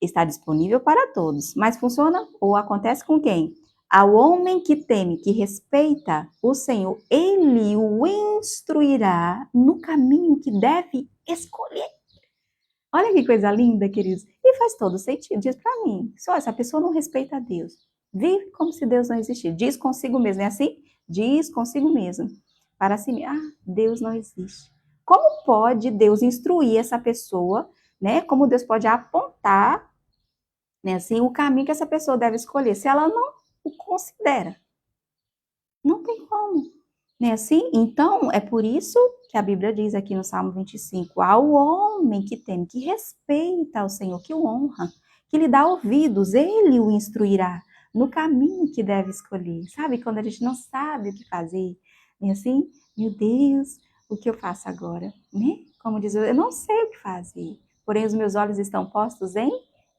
Está disponível para todos. Mas funciona ou acontece com quem? Ao homem que teme, que respeita o Senhor, ele o instruirá no caminho que deve escolher. Olha que coisa linda, queridos. E faz todo sentido. Diz para mim, só essa pessoa não respeita a Deus. Vive como se Deus não existisse. Diz consigo mesmo, é assim? Diz consigo mesmo. Para si, Deus não existe. Como pode Deus instruir essa pessoa, né? Como Deus pode apontar, né, assim, o caminho que essa pessoa deve escolher, se ela não o considera? Não tem como. Né, assim? Então, é por isso que a Bíblia diz aqui no Salmo 25, ao homem que teme, que respeita ao Senhor, que o honra, que lhe dá ouvidos, ele o instruirá no caminho que deve escolher. Sabe, quando a gente não sabe o que fazer, né, assim, meu Deus, o que eu faço agora? Né? Como diz, eu não sei o que fazer, porém os meus olhos estão postos em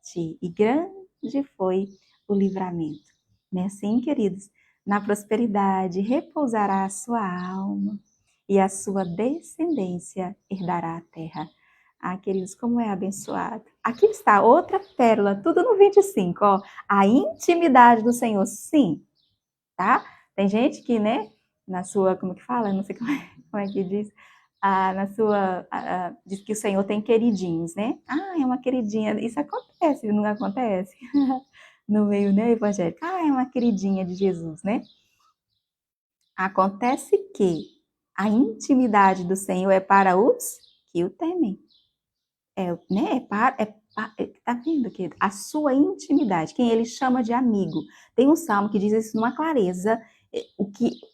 ti, e grande foi o livramento. Né, assim, queridos? Na prosperidade repousará a sua alma e a sua descendência herdará a terra. Ah, queridos, como é abençoado. Aqui está outra pérola, tudo no 25, ó. A intimidade do Senhor, sim, tá? Tem gente que, né, na sua, como que fala? Não sei como é que diz. Na sua, diz que o Senhor tem queridinhos, né? Ah, é uma queridinha. Isso acontece, não acontece? No meio, né, evangélico. Ah, é uma queridinha de Jesus, né? Acontece que a intimidade do Senhor é para os que o temem. Né? Tá vendo, querido? A sua intimidade, quem ele chama de amigo. Tem um salmo que diz isso numa clareza.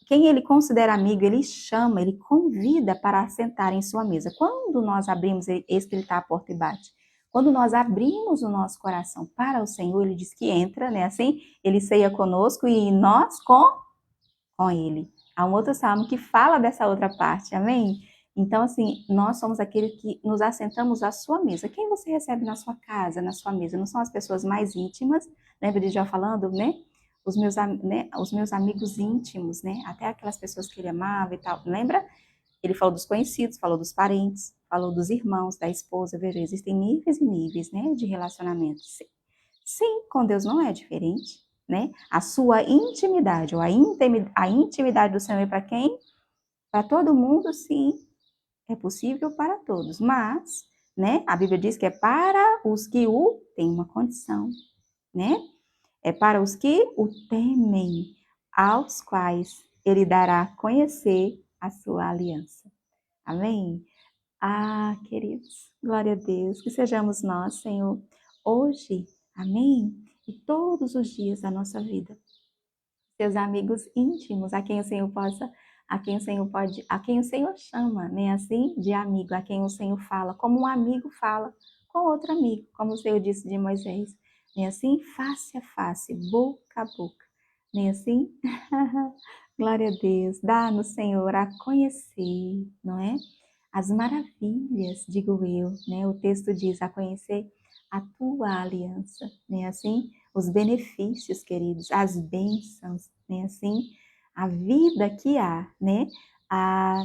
Quem ele considera amigo, ele chama, ele convida para sentar em sua mesa. Quando nós abrimos, eis que ele está à porta e bate. Quando nós abrimos o nosso coração para o Senhor, ele diz que entra, né? Assim, ele ceia conosco e nós com ele. Há um outro salmo que fala dessa outra parte, amém? Então, assim, nós somos aqueles que nos assentamos à sua mesa. Quem você recebe na sua casa, na sua mesa? Não são as pessoas mais íntimas, lembra de já falando, né? Os meus amigos íntimos, né? Até aquelas pessoas que ele amava e tal. Lembra? Ele falou dos conhecidos, falou dos parentes, falou dos irmãos, da esposa. Veja, existem níveis e níveis, né? De relacionamento. Sim, com Deus não é diferente, né? A sua intimidade, ou a intimidade do Senhor é para quem? Para todo mundo, sim, é possível para todos, mas, né? A Bíblia diz que é para os que o têm uma condição, né? É para os que o temem, aos quais ele dará a conhecer a sua aliança. Amém? Ah, queridos, glória a Deus, que sejamos nós, Senhor, hoje, amém? E todos os dias da nossa vida, seus amigos íntimos, a quem o Senhor possa, a quem o Senhor pode, a quem o Senhor chama, né, assim, de amigo, a quem o Senhor fala, como um amigo fala com outro amigo, como o Senhor disse de Moisés, né, assim, face a face, boca a boca, né, assim? Glória a Deus, dá-nos, Senhor, a conhecer, não é? As maravilhas, digo eu, né? O texto diz a conhecer a tua aliança, né? Assim, os benefícios, queridos, as bênçãos, né? Assim, a vida que há, né? A,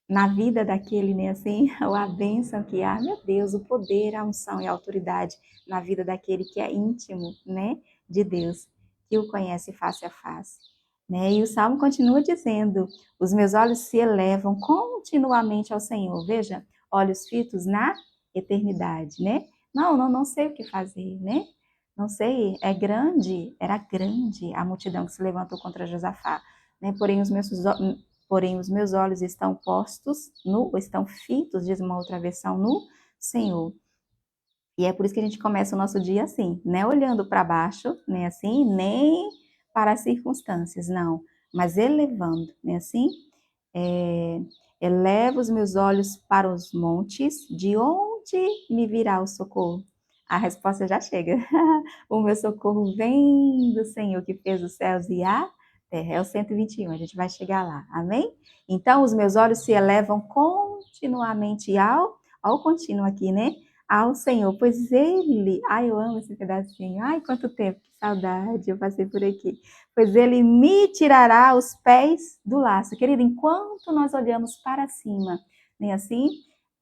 na vida daquele, né? Assim, ou a bênção que há, meu Deus, o poder, a unção e a autoridade na vida daquele que é íntimo, né? De Deus, que o conhece face a face. Né? E o Salmo continua dizendo: os meus olhos se elevam continuamente ao Senhor. Veja, olhos fitos na eternidade, né? Não sei o que fazer, né? Não sei, é grande, era grande a multidão que se levantou contra Josafá, né? Porém os meus olhos estão postos estão fitos, diz uma outra versão, no Senhor. E é por isso que a gente começa o nosso dia assim, né? Olhando para baixo, né? Assim, nem para as circunstâncias, não, mas elevando, né? Assim, é, elevo os meus olhos para os montes, de onde me virá o socorro? A resposta já chega. O meu socorro vem do Senhor que fez os céus e a terra. É o 121, a gente vai chegar lá. Amém? Então, os meus olhos se elevam continuamente ao contínuo aqui, né? Ao Senhor, pois Ele, ai, eu amo esse pedacinho, ai, quanto tempo, que saudade, eu passei por aqui, pois Ele me tirará os pés do laço. Querido, enquanto nós olhamos para cima, nem assim,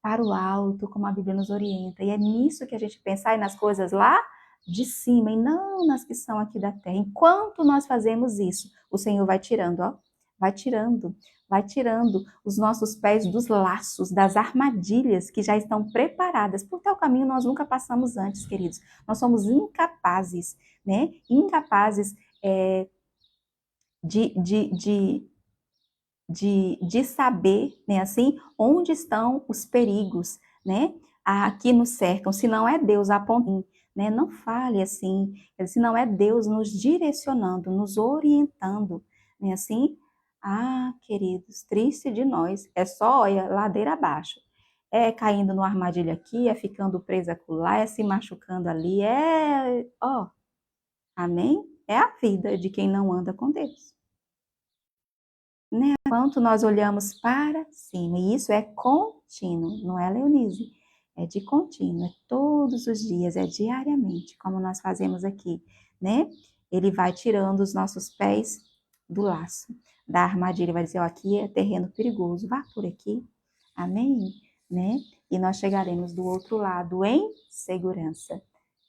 para o alto, como a Bíblia nos orienta, e é nisso que a gente pensa, e nas coisas lá de cima, e não nas que são aqui da terra. Enquanto nós fazemos isso, o Senhor vai tirando, ó, vai tirando os nossos pés dos laços, das armadilhas que já estão preparadas. Por tal caminho nós nunca passamos antes, queridos. Nós somos incapazes, né? Incapazes de, de, de, de saber, né? Assim, onde estão os perigos, né? Que nos cercam. Se não é Deus apontando, né? Não fale assim. Se não é Deus nos direcionando, nos orientando, né? Assim, queridos, triste de nós. É só, olha, ladeira abaixo. É caindo numa armadilha aqui, é ficando presa acolá, é se machucando ali, amém? É a vida de quem não anda com Deus. Né? Quanto nós olhamos para cima, e isso é contínuo, não é, Leonise? É de contínuo, é todos os dias, é diariamente, como nós fazemos aqui, né? Ele vai tirando os nossos pés do laço, da armadilha, vai dizer, ó, aqui é terreno perigoso, vá por aqui, amém? Né? E nós chegaremos do outro lado em segurança.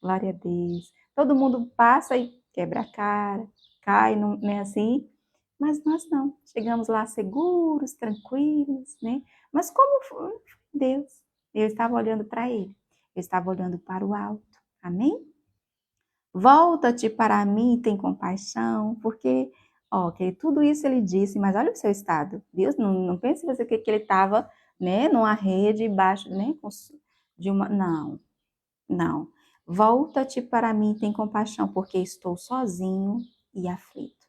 Glória a Deus. Todo mundo passa e quebra a cara, cai, não é assim? Mas nós não, chegamos lá seguros, tranquilos, né? Mas como foi Deus? Eu estava olhando para Ele, eu estava olhando para o alto, amém? Volta-te para mim e tem compaixão, porque, ó, que tudo isso ele disse, mas olha o seu estado. Deus, não pense você que ele estava, né, numa rede embaixo, né, de uma, não. Volta-te para mim e tem compaixão, porque estou sozinho e aflito.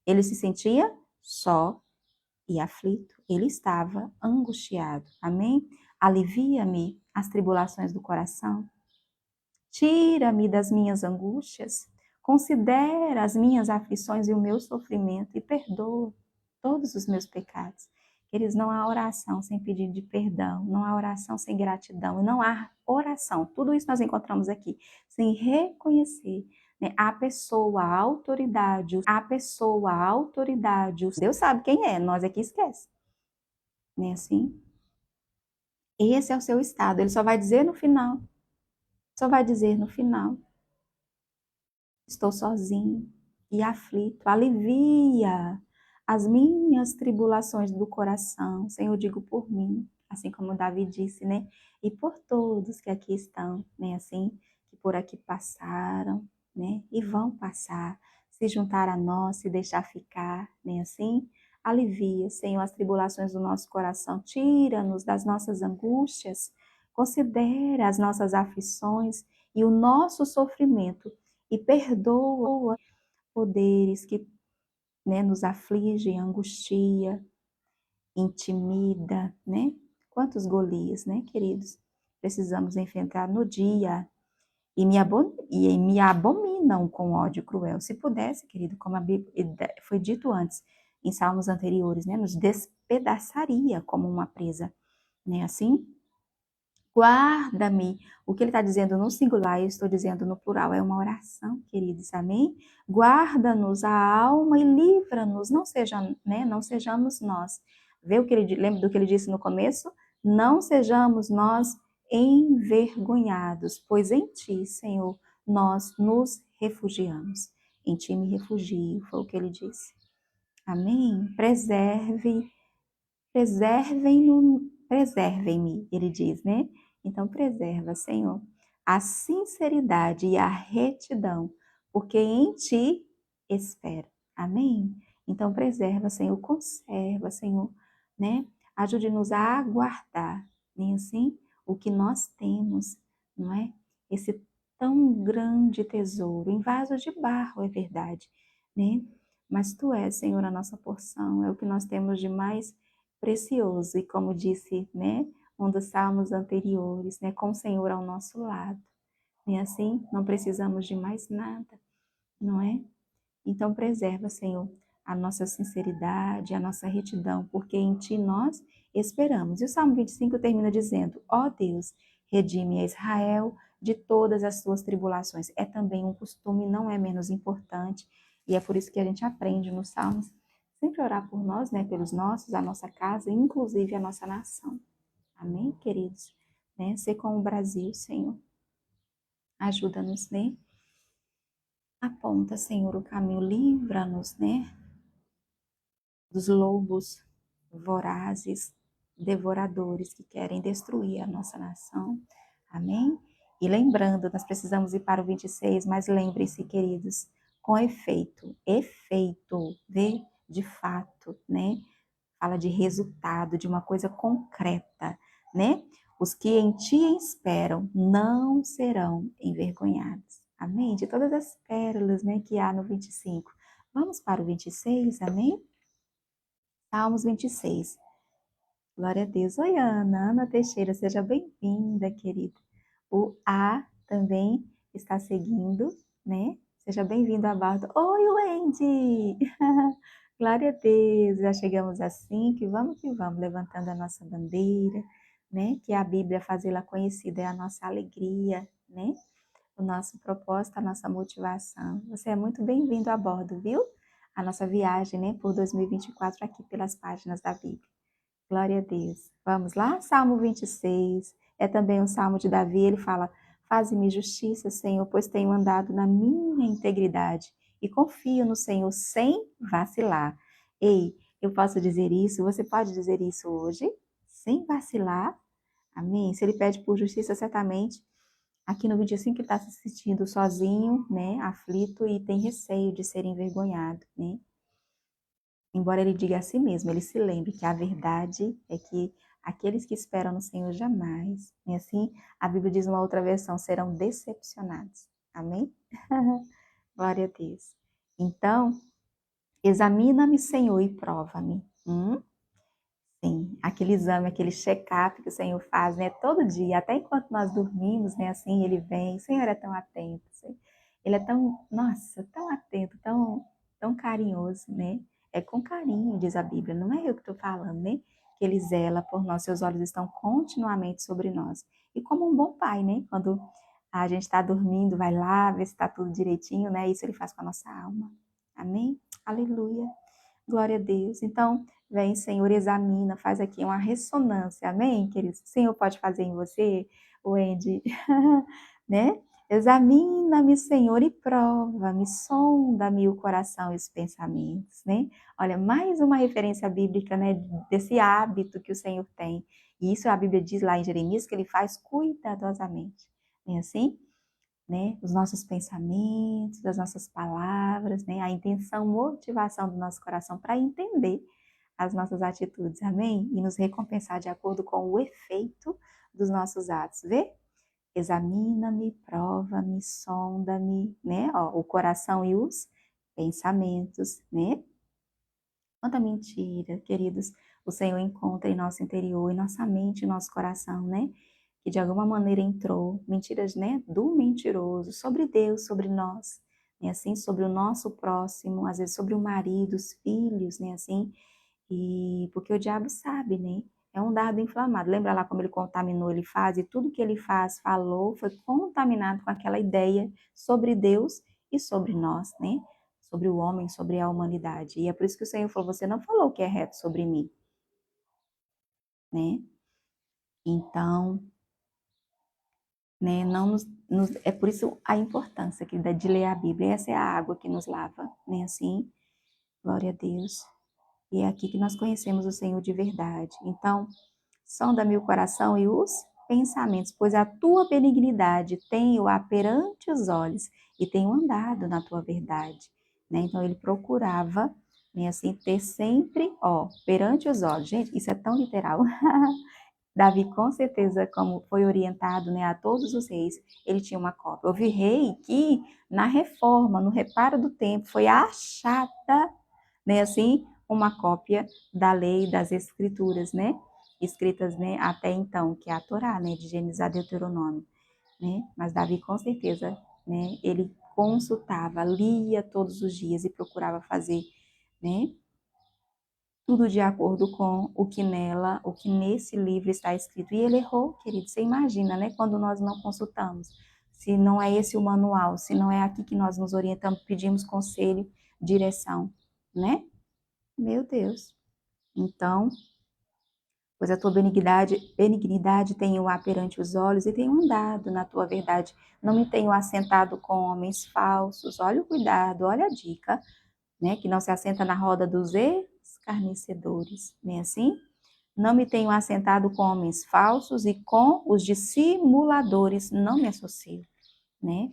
Ele se sentia só e aflito. Ele estava angustiado. Amém? Alivia-me as tribulações do coração. Tira-me das minhas angústias. Considera as minhas aflições e o meu sofrimento e perdoa todos os meus pecados. Eles não há oração sem pedido de perdão, não há oração sem gratidão, e não há oração. Tudo isso nós encontramos aqui, sem reconhecer, né, a pessoa, a autoridade. Deus sabe quem é, nós aqui esquece, né? Assim, esse é o seu estado. Ele só vai dizer no final, só vai dizer no final. Estou sozinho e aflito. Alivia as minhas tribulações do coração. Senhor, digo por mim, assim como Davi disse, né? E por todos que aqui estão, né? Assim, que por aqui passaram, né? E vão passar, se juntar a nós, se deixar ficar, né? Assim, Alivia, Senhor, as tribulações do nosso coração. Tira-nos das nossas angústias. Considera as nossas aflições e o nosso sofrimento e perdoa poderes que, né, nos afligem, angustia, intimida, né? Quantos Golias, né, queridos? Precisamos enfrentar no dia e me abominam com ódio cruel. Se pudesse, querido, como foi dito antes, em salmos anteriores, né, nos despedaçaria como uma presa, né, assim? Guarda-me. O que ele está dizendo no singular, eu estou dizendo no plural. É uma oração, queridos, amém? Guarda-nos a alma e livra-nos. Não seja, né? Não sejamos nós. Vê o que ele lembra do que ele disse no começo? Não sejamos nós envergonhados, pois em ti, Senhor, nós nos refugiamos. Em ti me refugio, foi o que ele disse. Amém? Preservem-me, ele diz, né? Então, preserva, Senhor, a sinceridade e a retidão, porque em ti espero. Amém? Então, preserva, Senhor, conserva, Senhor, né? Ajude-nos a aguardar, nem assim, o que nós temos, não é? Esse tão grande tesouro, em vaso de barro, é verdade, né? Mas tu és, Senhor, a nossa porção, é o que nós temos de mais precioso. E como disse, né, um dos salmos anteriores, né, com o Senhor ao nosso lado. E assim, não precisamos de mais nada, não é? Então preserva, Senhor, a nossa sinceridade, a nossa retidão, porque em Ti nós esperamos. E o Salmo 25 termina dizendo: ó Deus, redime a Israel de todas as suas tribulações. É também um costume, não é menos importante, e é por isso que a gente aprende nos Salmos sempre orar por nós, né, pelos nossos, a nossa casa, inclusive a nossa nação. Amém, queridos? Né? Ser com o Brasil, Senhor. Ajuda-nos, né? Aponta, Senhor, o caminho, livra-nos, né? Dos lobos vorazes, devoradores que querem destruir a nossa nação. Amém? E lembrando, nós precisamos ir para o 26, mas lembrem-se, queridos, com efeito, de fato, né? Fala de resultado, de uma coisa concreta, né? Os que em ti esperam não serão envergonhados. Amém? De todas as pérolas, né, que há no 25. Vamos para o 26, amém? Salmos 26. Glória a Deus. Oi, Ana Teixeira, seja bem-vinda, querida. O A também está seguindo, né? Seja bem-vindo a bordo. Oi, Wendy! Glória a Deus, já chegamos assim, que vamos, levantando a nossa bandeira, né? Que a Bíblia fazê-la conhecida é a nossa alegria, né? O nosso propósito, a nossa motivação. Você é muito bem-vindo a bordo, viu? A nossa viagem, né, por 2024 aqui pelas páginas da Bíblia. Glória a Deus. Vamos lá? Salmo 26. É também um salmo de Davi. Ele fala: faze-me justiça, Senhor, pois tenho andado na minha integridade e confio no Senhor sem vacilar. Ei, eu posso dizer isso? Você pode dizer isso hoje? Sem vacilar? Amém? Se ele pede por justiça, certamente. Aqui no 25 ele está se sentindo sozinho, né, aflito e tem receio de ser envergonhado, né? Embora ele diga a si mesmo, ele se lembre que a verdade é que aqueles que esperam no Senhor jamais, e assim a Bíblia diz uma outra versão, serão decepcionados. Amém? Glória a Deus. Então, examina-me, Senhor, e prova-me. Sim, aquele exame, aquele check-up que o Senhor faz, né, todo dia, até enquanto nós dormimos, né, assim, ele vem, o Senhor é tão atento, ele é tão, nossa, tão atento, tão carinhoso, né, é com carinho, diz a Bíblia, não é eu que estou falando, né, que ele zela por nós, seus olhos estão continuamente sobre nós, e como um bom pai, né, quando a gente está dormindo, vai lá, ver se está tudo direitinho, né, isso ele faz com a nossa alma, amém? Aleluia. Glória a Deus. Então, vem, Senhor, examina, faz aqui uma ressonância, amém, queridos? O Senhor pode fazer em você, Wendy, né? Examina-me, Senhor, e prova-me, sonda-me o coração e os pensamentos, né? Olha, mais uma referência bíblica, né, desse hábito que o Senhor tem. E isso a Bíblia diz lá em Jeremias que ele faz cuidadosamente. Não é assim? Né, os nossos pensamentos, as nossas palavras, né, a intenção, motivação do nosso coração para entender, as nossas atitudes, amém? E nos recompensar de acordo com o efeito dos nossos atos, vê? Examina-me, prova-me, sonda-me, né? Ó, o coração e os pensamentos, né? Quanta mentira, queridos, o Senhor encontra em nosso interior, em nossa mente, em nosso coração, né? Que de alguma maneira entrou, mentiras, né? Do mentiroso, sobre Deus, sobre nós, né? Assim, sobre o nosso próximo, às vezes sobre o marido, os filhos, né? Assim, e porque o diabo sabe, né? É um dardo inflamado. Lembra lá como ele contaminou, ele faz, e tudo que ele faz, falou, foi contaminado com aquela ideia sobre Deus e sobre nós, né? Sobre o homem, sobre a humanidade. E é por isso que o Senhor falou: você não falou o que é reto sobre mim, né? Então, né, não é por isso a importância de ler a Bíblia. Essa é a água que nos lava, né? Assim, glória a Deus. E é aqui que nós conhecemos o Senhor de verdade. Então, sonda-me o coração e os pensamentos, pois a tua benignidade tenho-a perante os olhos e tenho andado na tua verdade. Né? Então, ele procurava, né, assim, ter sempre, ó, perante os olhos. Gente, isso é tão literal. Davi, com certeza, como foi orientado, né, a todos os reis, ele tinha uma cópia. Houve rei que, na reforma, no reparo do templo, foi achada, né, assim, uma cópia da lei das escrituras, né, escritas, né, até então, que é a Torá, né, de Gênesis a Deuteronômio, né, mas Davi, com certeza, né, ele consultava, lia todos os dias e procurava fazer, né, tudo de acordo com o que nela, o que nesse livro está escrito. E ele errou, querido. Você imagina, né? Quando nós não consultamos. Se não é esse o manual, se não é aqui que nós nos orientamos, pedimos conselho, direção, né? Meu Deus. Então, pois a tua benignidade tenho a perante os olhos e tenho andado na tua verdade. Não me tenho assentado com homens falsos. Olha o cuidado, olha a dica, né? Que não se assenta na roda dos escarnecedores, nem assim? Não me tenho assentado com homens falsos e com os dissimuladores não me associo, né?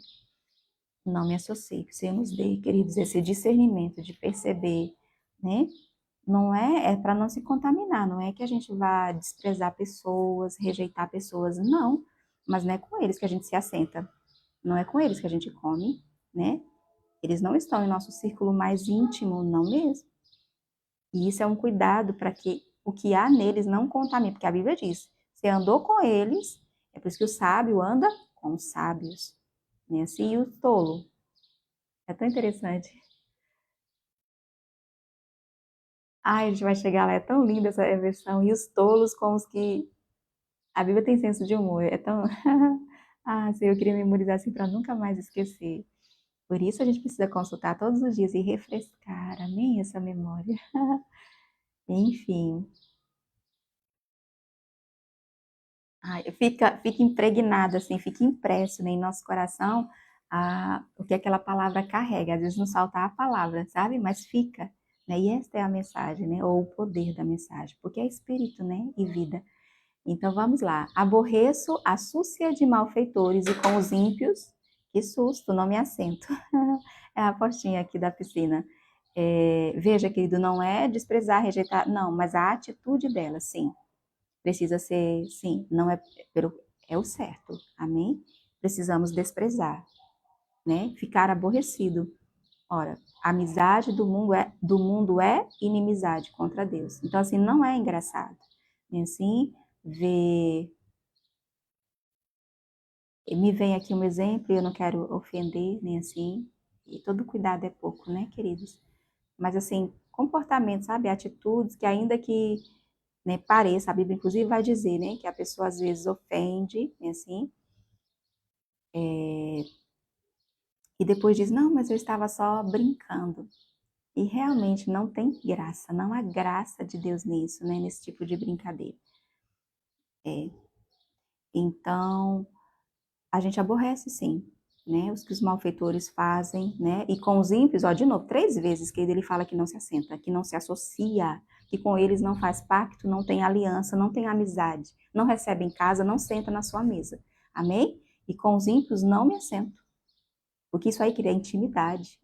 Não me associo. Que o Senhor nos dê, queridos, esse discernimento de perceber, né? Não é para não se contaminar, não é que a gente vá desprezar pessoas, rejeitar pessoas, não. Mas não é com eles que a gente se assenta, não é com eles que a gente come, né? Eles não estão em nosso círculo mais íntimo, não mesmo. E isso é um cuidado para que o que há neles não contamine, porque a Bíblia diz: você andou com eles, é por isso que o sábio anda com os sábios, né? Assim, e o tolo. É tão interessante. Ai, a gente vai chegar lá, é tão linda essa versão. E os tolos com os que. A Bíblia tem senso de humor, é tão. Ah, Senhor, eu queria memorizar assim para nunca mais esquecer. Por isso a gente precisa consultar todos os dias e refrescar, amém? Essa memória. Enfim. Ai, fica impregnado, assim, fica impresso, né, em nosso coração o que aquela palavra carrega. Às vezes não salta a palavra, sabe? Mas fica, né? E esta é a mensagem, né? Ou o poder da mensagem, porque é espírito, né? E vida. Então vamos lá. Aborreço a súcia de malfeitores e com os ímpios, que susto, não me assento. É a portinha aqui da piscina. Veja, querido, não é desprezar, rejeitar, não, mas a atitude dela, sim. Precisa ser, sim, não é é o certo, amém? Precisamos desprezar, né? Ficar aborrecido. Ora, a amizade do mundo é inimizade contra Deus. Então assim não é engraçado. E assim, ver me vem aqui um exemplo, eu não quero ofender, nem assim, e todo cuidado é pouco, né, queridos? Mas assim, comportamentos, sabe, atitudes que ainda que, né, pareça, a Bíblia inclusive vai dizer, né, que a pessoa às vezes ofende, né, assim, e depois diz, não, mas eu estava só brincando. E realmente não tem graça, não há graça de Deus nisso, né, nesse tipo de brincadeira. É. Então, a gente aborrece sim, né, os que os malfeitores fazem, né, e com os ímpios, ó, de novo, 3 vezes que ele fala que não se assenta, que não se associa, que com eles não faz pacto, não tem aliança, não tem amizade, não recebe em casa, não senta na sua mesa, amém? E com os ímpios não me assento, porque isso aí cria intimidade.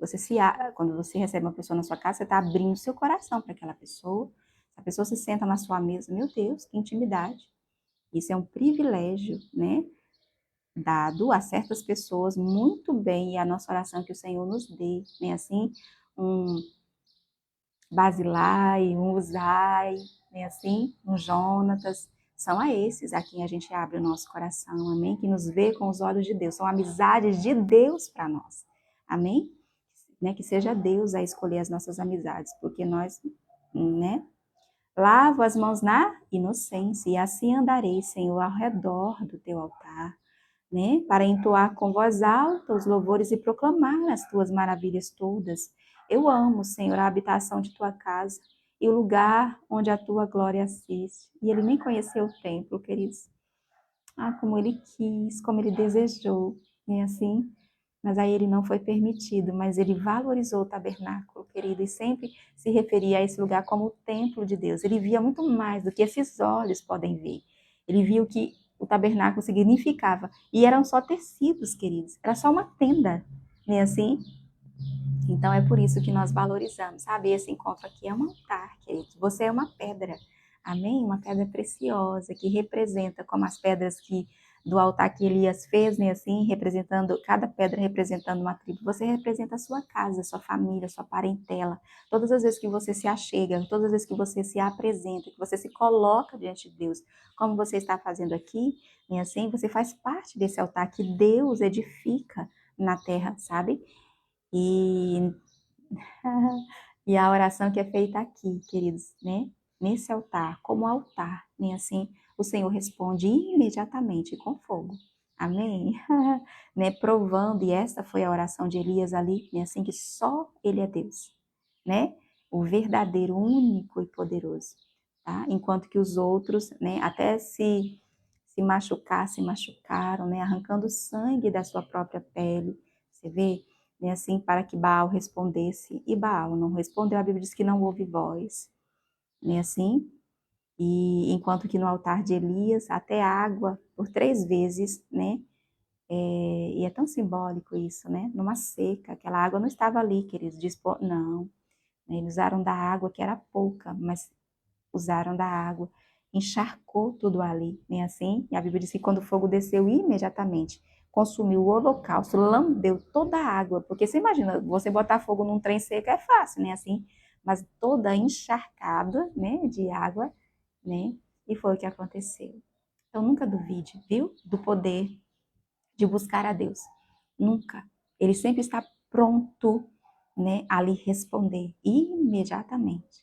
Quando você recebe uma pessoa na sua casa, você está abrindo seu coração para aquela pessoa, A pessoa se senta na sua mesa, meu Deus, que intimidade. Isso é um privilégio, né? Dado a certas pessoas muito bem, e a nossa oração que o Senhor nos dê, né? Assim, um Basilai, um Uzai, né? Assim, um Jonatas, são a esses a quem a gente abre o nosso coração, amém? Que nos vê com os olhos de Deus, são amizades de Deus para nós, amém? Né? Que seja Deus a escolher as nossas amizades, porque nós, né? Lavo as mãos na inocência, e assim andarei, Senhor, ao redor do teu altar, né? Para entoar com voz alta os louvores e proclamar as tuas maravilhas todas. Eu amo, Senhor, a habitação de tua casa e o lugar onde a tua glória assiste. E ele nem conheceu o templo, queridos. Ah, como ele quis, como ele desejou, né? Assim, mas aí ele não foi permitido, mas ele valorizou o tabernáculo, querido, e sempre se referia a esse lugar como o templo de Deus. Ele via muito mais do que esses olhos podem ver. Ele viu que o tabernáculo significava, e eram só tecidos, queridos, era só uma tenda, né, assim? Então é por isso que nós valorizamos, sabe? Esse encontro aqui é um altar, queridos. Você é uma pedra, amém? Uma pedra preciosa que representa como as pedras que do altar que Elias fez, né? Assim, representando cada pedra representando uma tribo. Você representa a sua casa, a sua família, a sua parentela. Todas as vezes que você se achega, todas as vezes que você se apresenta, que você se coloca diante de Deus, como você está fazendo aqui, né? Assim, você faz parte desse altar que Deus edifica na terra, sabe? E, e a oração que é feita aqui, queridos, né? Nesse altar, como altar, né? Assim, o Senhor responde imediatamente com fogo. Amém? Né? Provando, e esta foi a oração de Elias ali, né? Assim que só Ele é Deus, né? O verdadeiro, único e poderoso, tá? Enquanto que os outros, né? Até se machucaram, né? Arrancando sangue da sua própria pele. Você vê? Né, assim, para que Baal respondesse, e Baal não respondeu, a Bíblia diz que não houve voz, né, assim, e enquanto que no altar de Elias, até água, por 3 vezes, né, e é tão simbólico isso, né, numa seca, aquela água não estava ali, queridos, não, né, eles usaram da água que era pouca, mas usaram da água, encharcou tudo ali, né, assim, e a Bíblia diz que quando o fogo desceu imediatamente, consumiu o holocausto, lambeu toda a água, porque você imagina, você botar fogo num trem seco é fácil, né, assim, mas toda encharcada, né, de água, né, e foi o que aconteceu. Então nunca duvide, viu, do poder de buscar a Deus, nunca. Ele sempre está pronto, né, a lhe responder imediatamente.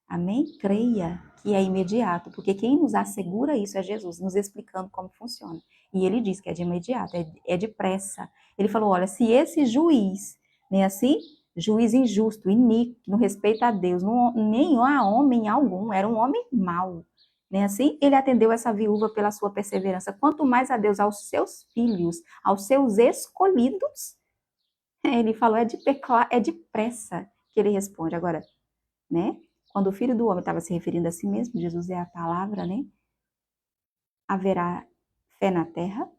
Amém? Creia que é imediato, porque quem nos assegura isso é Jesus, nos explicando como funciona. E ele diz que é de imediato, é depressa. Ele falou: olha, se esse juiz, né, assim, juiz injusto, iníquo, que não respeita a Deus, não, nem a homem algum, era um homem mau, né, assim, ele atendeu essa viúva pela sua perseverança. Quanto mais a Deus, aos seus filhos, aos seus escolhidos, ele falou: é depressa que ele responde. Agora, né? Quando o Filho do Homem estava se referindo a si mesmo, Jesus é a palavra, né? Haverá fé na terra,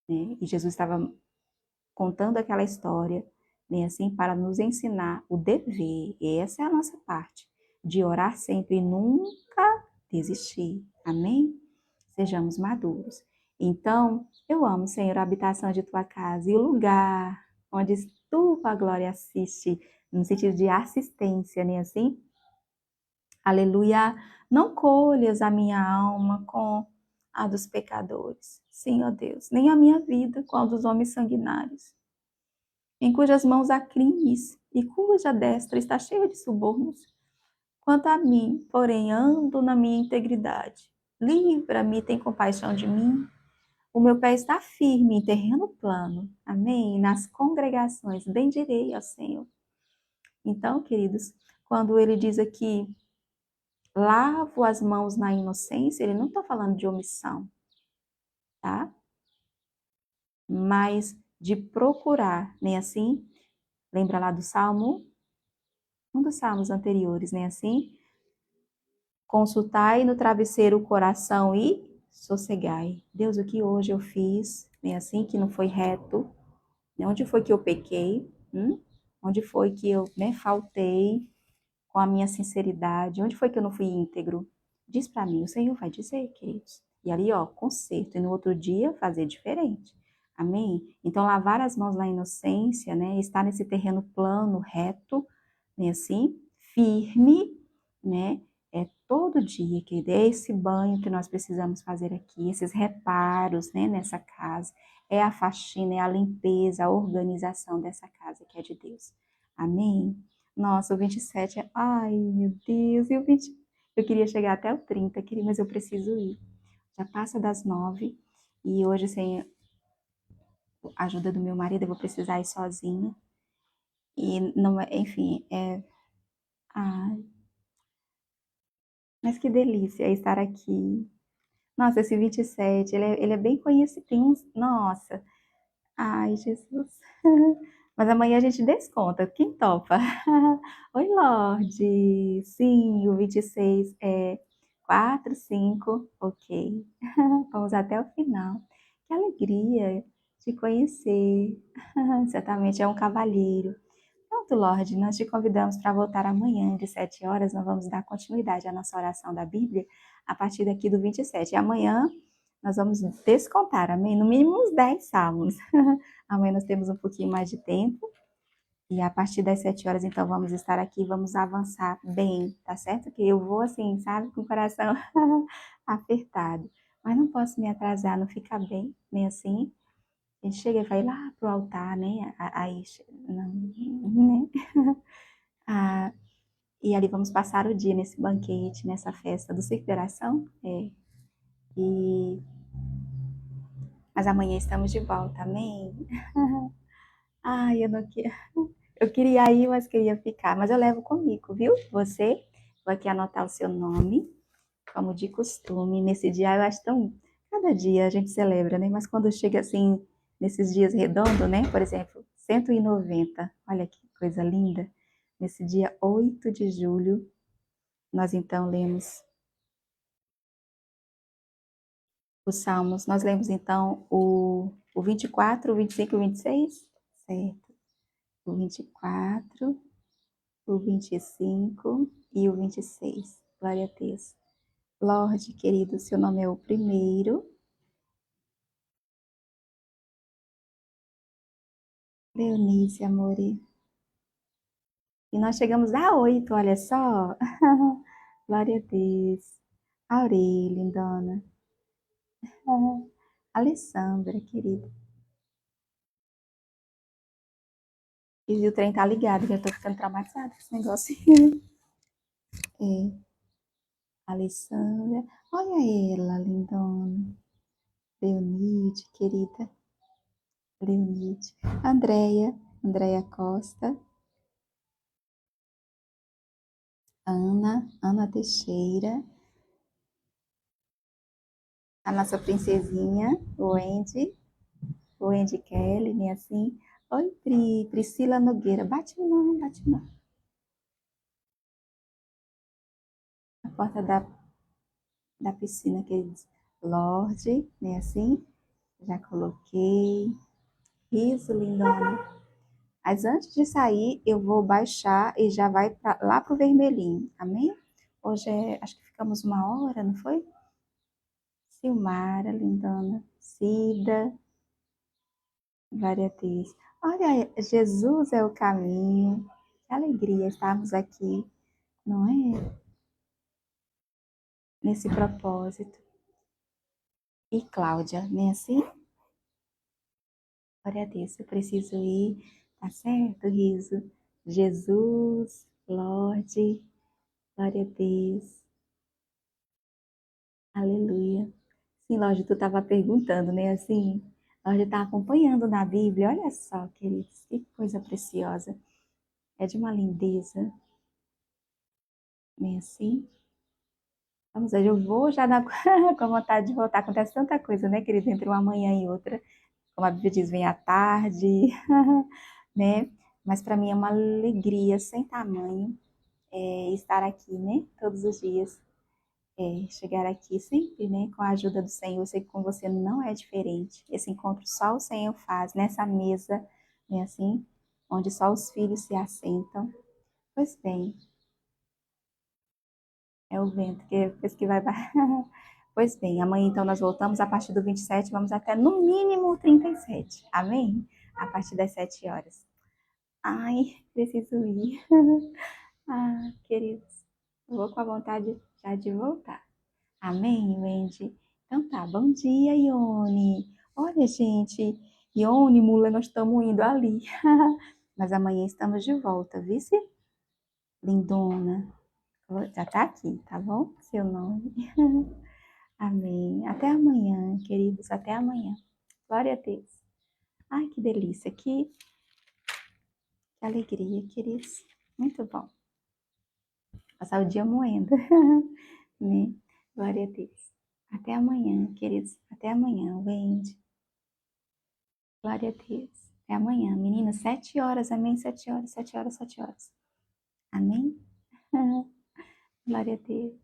né? E Jesus estava contando aquela história, né? Assim, para nos ensinar o dever, e essa é a nossa parte, de orar sempre e nunca desistir. Amém? Sejamos maduros. Então, eu amo, Senhor, a habitação de tua casa e o lugar onde tua glória assiste, no sentido de assistência, né? Assim, aleluia. Não colhas a minha alma com a dos pecadores. Sim, ó Deus, nem a minha vida com a dos homens sanguinários, em cujas mãos há crimes e cuja destra está cheia de subornos. Quanto a mim, porém, ando na minha integridade. Livra-me, tem compaixão de mim. O meu pé está firme em terreno plano. Amém? Nas congregações, bendirei ao Senhor. Então, queridos, quando ele diz aqui, lavo as mãos na inocência, ele não está falando de omissão, tá? Mas de procurar, nem assim? Lembra lá do Salmo? Um dos salmos anteriores, nem assim? Consultai no travesseiro o coração e sossegai. Deus, o que hoje eu fiz, nem assim? Que não foi reto? Onde foi que eu pequei? Onde foi que eu, né, faltei? com a minha sinceridade? Onde foi que eu não fui íntegro? Diz para mim, o Senhor vai dizer, queridos. E ali, ó, conserto. E no outro dia, fazer diferente. Amém? Então, lavar as mãos na inocência, né? Estar nesse terreno plano, reto, né? Assim, firme, né? É todo dia, querido. É esse banho que nós precisamos fazer aqui, esses reparos, né? Nessa casa. É a faxina, é a limpeza, a organização dessa casa que é de Deus. Amém? Nossa, o 27 é. Ai, meu Deus, e o 20. Eu queria chegar até o 30, queria, mas eu preciso ir. Já passa das 9 e hoje, sem a ajuda do meu marido, eu vou precisar ir sozinha. E não, enfim, ai, mas que delícia estar aqui. Nossa, esse 27, ele é bem conhecido. Tem uns. Nossa, ai, Jesus. Mas amanhã a gente desconta. Quem topa? Oi, Lorde. Sim, o 26 é 4, 5. Ok. Vamos até o final. Que alegria te conhecer. Certamente é um cavalheiro. Pronto, Lorde, nós te convidamos para voltar amanhã, de 7 horas. Nós vamos dar continuidade à nossa oração da Bíblia a partir daqui do 27. E amanhã nós vamos descontar, amém? No mínimo uns 10 salmos. Amanhã nós temos um pouquinho mais de tempo. E a partir das 7 horas, então, vamos estar aqui, vamos avançar bem, tá certo? Que eu vou assim, sabe, com o coração apertado. Mas não posso me atrasar, não fica bem, nem assim. A gente chega e vai lá pro altar, né? Aí, não, né? Ah, e ali vamos passar o dia nesse banquete, nessa festa do Circo de Oração. E... Mas amanhã estamos de volta, amém? Ai, eu não queria. Eu queria ir, mas queria ficar. Mas eu levo comigo, viu? Você, vou aqui anotar o seu nome, como de costume. Nesse dia eu acho tão. Cada dia a gente celebra, né? Mas quando chega assim, nesses dias redondos, né? Por exemplo, 190. Olha que coisa linda. Nesse dia 8 de julho, nós então lemos os Salmos. Nós lemos então o 24, o 25 e o 26? Certo. O 24, o 25 e o 26. Glória a Deus. Lorde, querido, seu nome é o primeiro. Leonice, amore. E nós chegamos a 8, olha só. Glória a Deus. Aurelia, lindona. Alessandra, querida. E o trem tá ligado, que eu tô ficando traumatizada com esse negócio. É, Alessandra. Olha ela, lindona. Leonide, querida. Leonide. Andréia Costa. Ana Teixeira. A nossa princesinha, o Wendy Kelly, né, assim. Oi, Priscila Nogueira. Bate não, bate não. A porta da piscina que diz Lorde, né, assim. Já coloquei. Isso, lindona. Mas antes de sair, eu vou baixar e já vai lá pro vermelhinho, amém? Hoje acho que ficamos 1 hora, não foi? Silmara, lindona. Cida, glória a Deus. Olha, Jesus é o caminho. Que alegria estarmos aqui, não é? Nesse propósito. E Cláudia, nem assim? Glória a Deus, eu preciso ir, tá certo, riso? Jesus, Lorde, glória a Deus, aleluia. Sim, Lorde, tu estava perguntando, né, assim, Lorde está acompanhando na Bíblia, olha só, queridos, que coisa preciosa, é de uma lindeza, nem assim? Vamos ver, eu vou já com vontade de voltar, acontece tanta coisa, né, querido, entre uma manhã e outra, como a Bíblia diz, vem à tarde, né? Mas para mim é uma alegria sem tamanho estar aqui, né? Todos os dias, chegar aqui sempre, né? Com a ajuda do Senhor. Eu sei que com você não é diferente. Esse encontro só o Senhor faz nessa mesa, né? Assim, onde só os filhos se assentam. Pois bem, É o vento que depois que vai. Pois bem, amanhã então nós voltamos a partir do 27, vamos até no mínimo o 37. Amém? A partir das 7 horas. Ai, preciso ir. Ah, queridos, eu vou com a vontade já de voltar. Amém, Wendy? Então tá, bom dia, Ione. Olha, gente, Ione, Mula, nós estamos indo ali. Mas amanhã estamos de volta, vice? Lindona. Já tá aqui, tá bom? Seu nome. Amém. Até amanhã, queridos. Até amanhã. Glória a Deus. Ai, que delícia. Que alegria, queridos. Muito bom. Passar o dia moendo. Né? Glória a Deus. Até amanhã, queridos. Até amanhã, Wendy. Glória a Deus. Até amanhã, meninas. 7 horas, amém? 7 horas, 7 horas, 7 horas. Amém? Glória a Deus.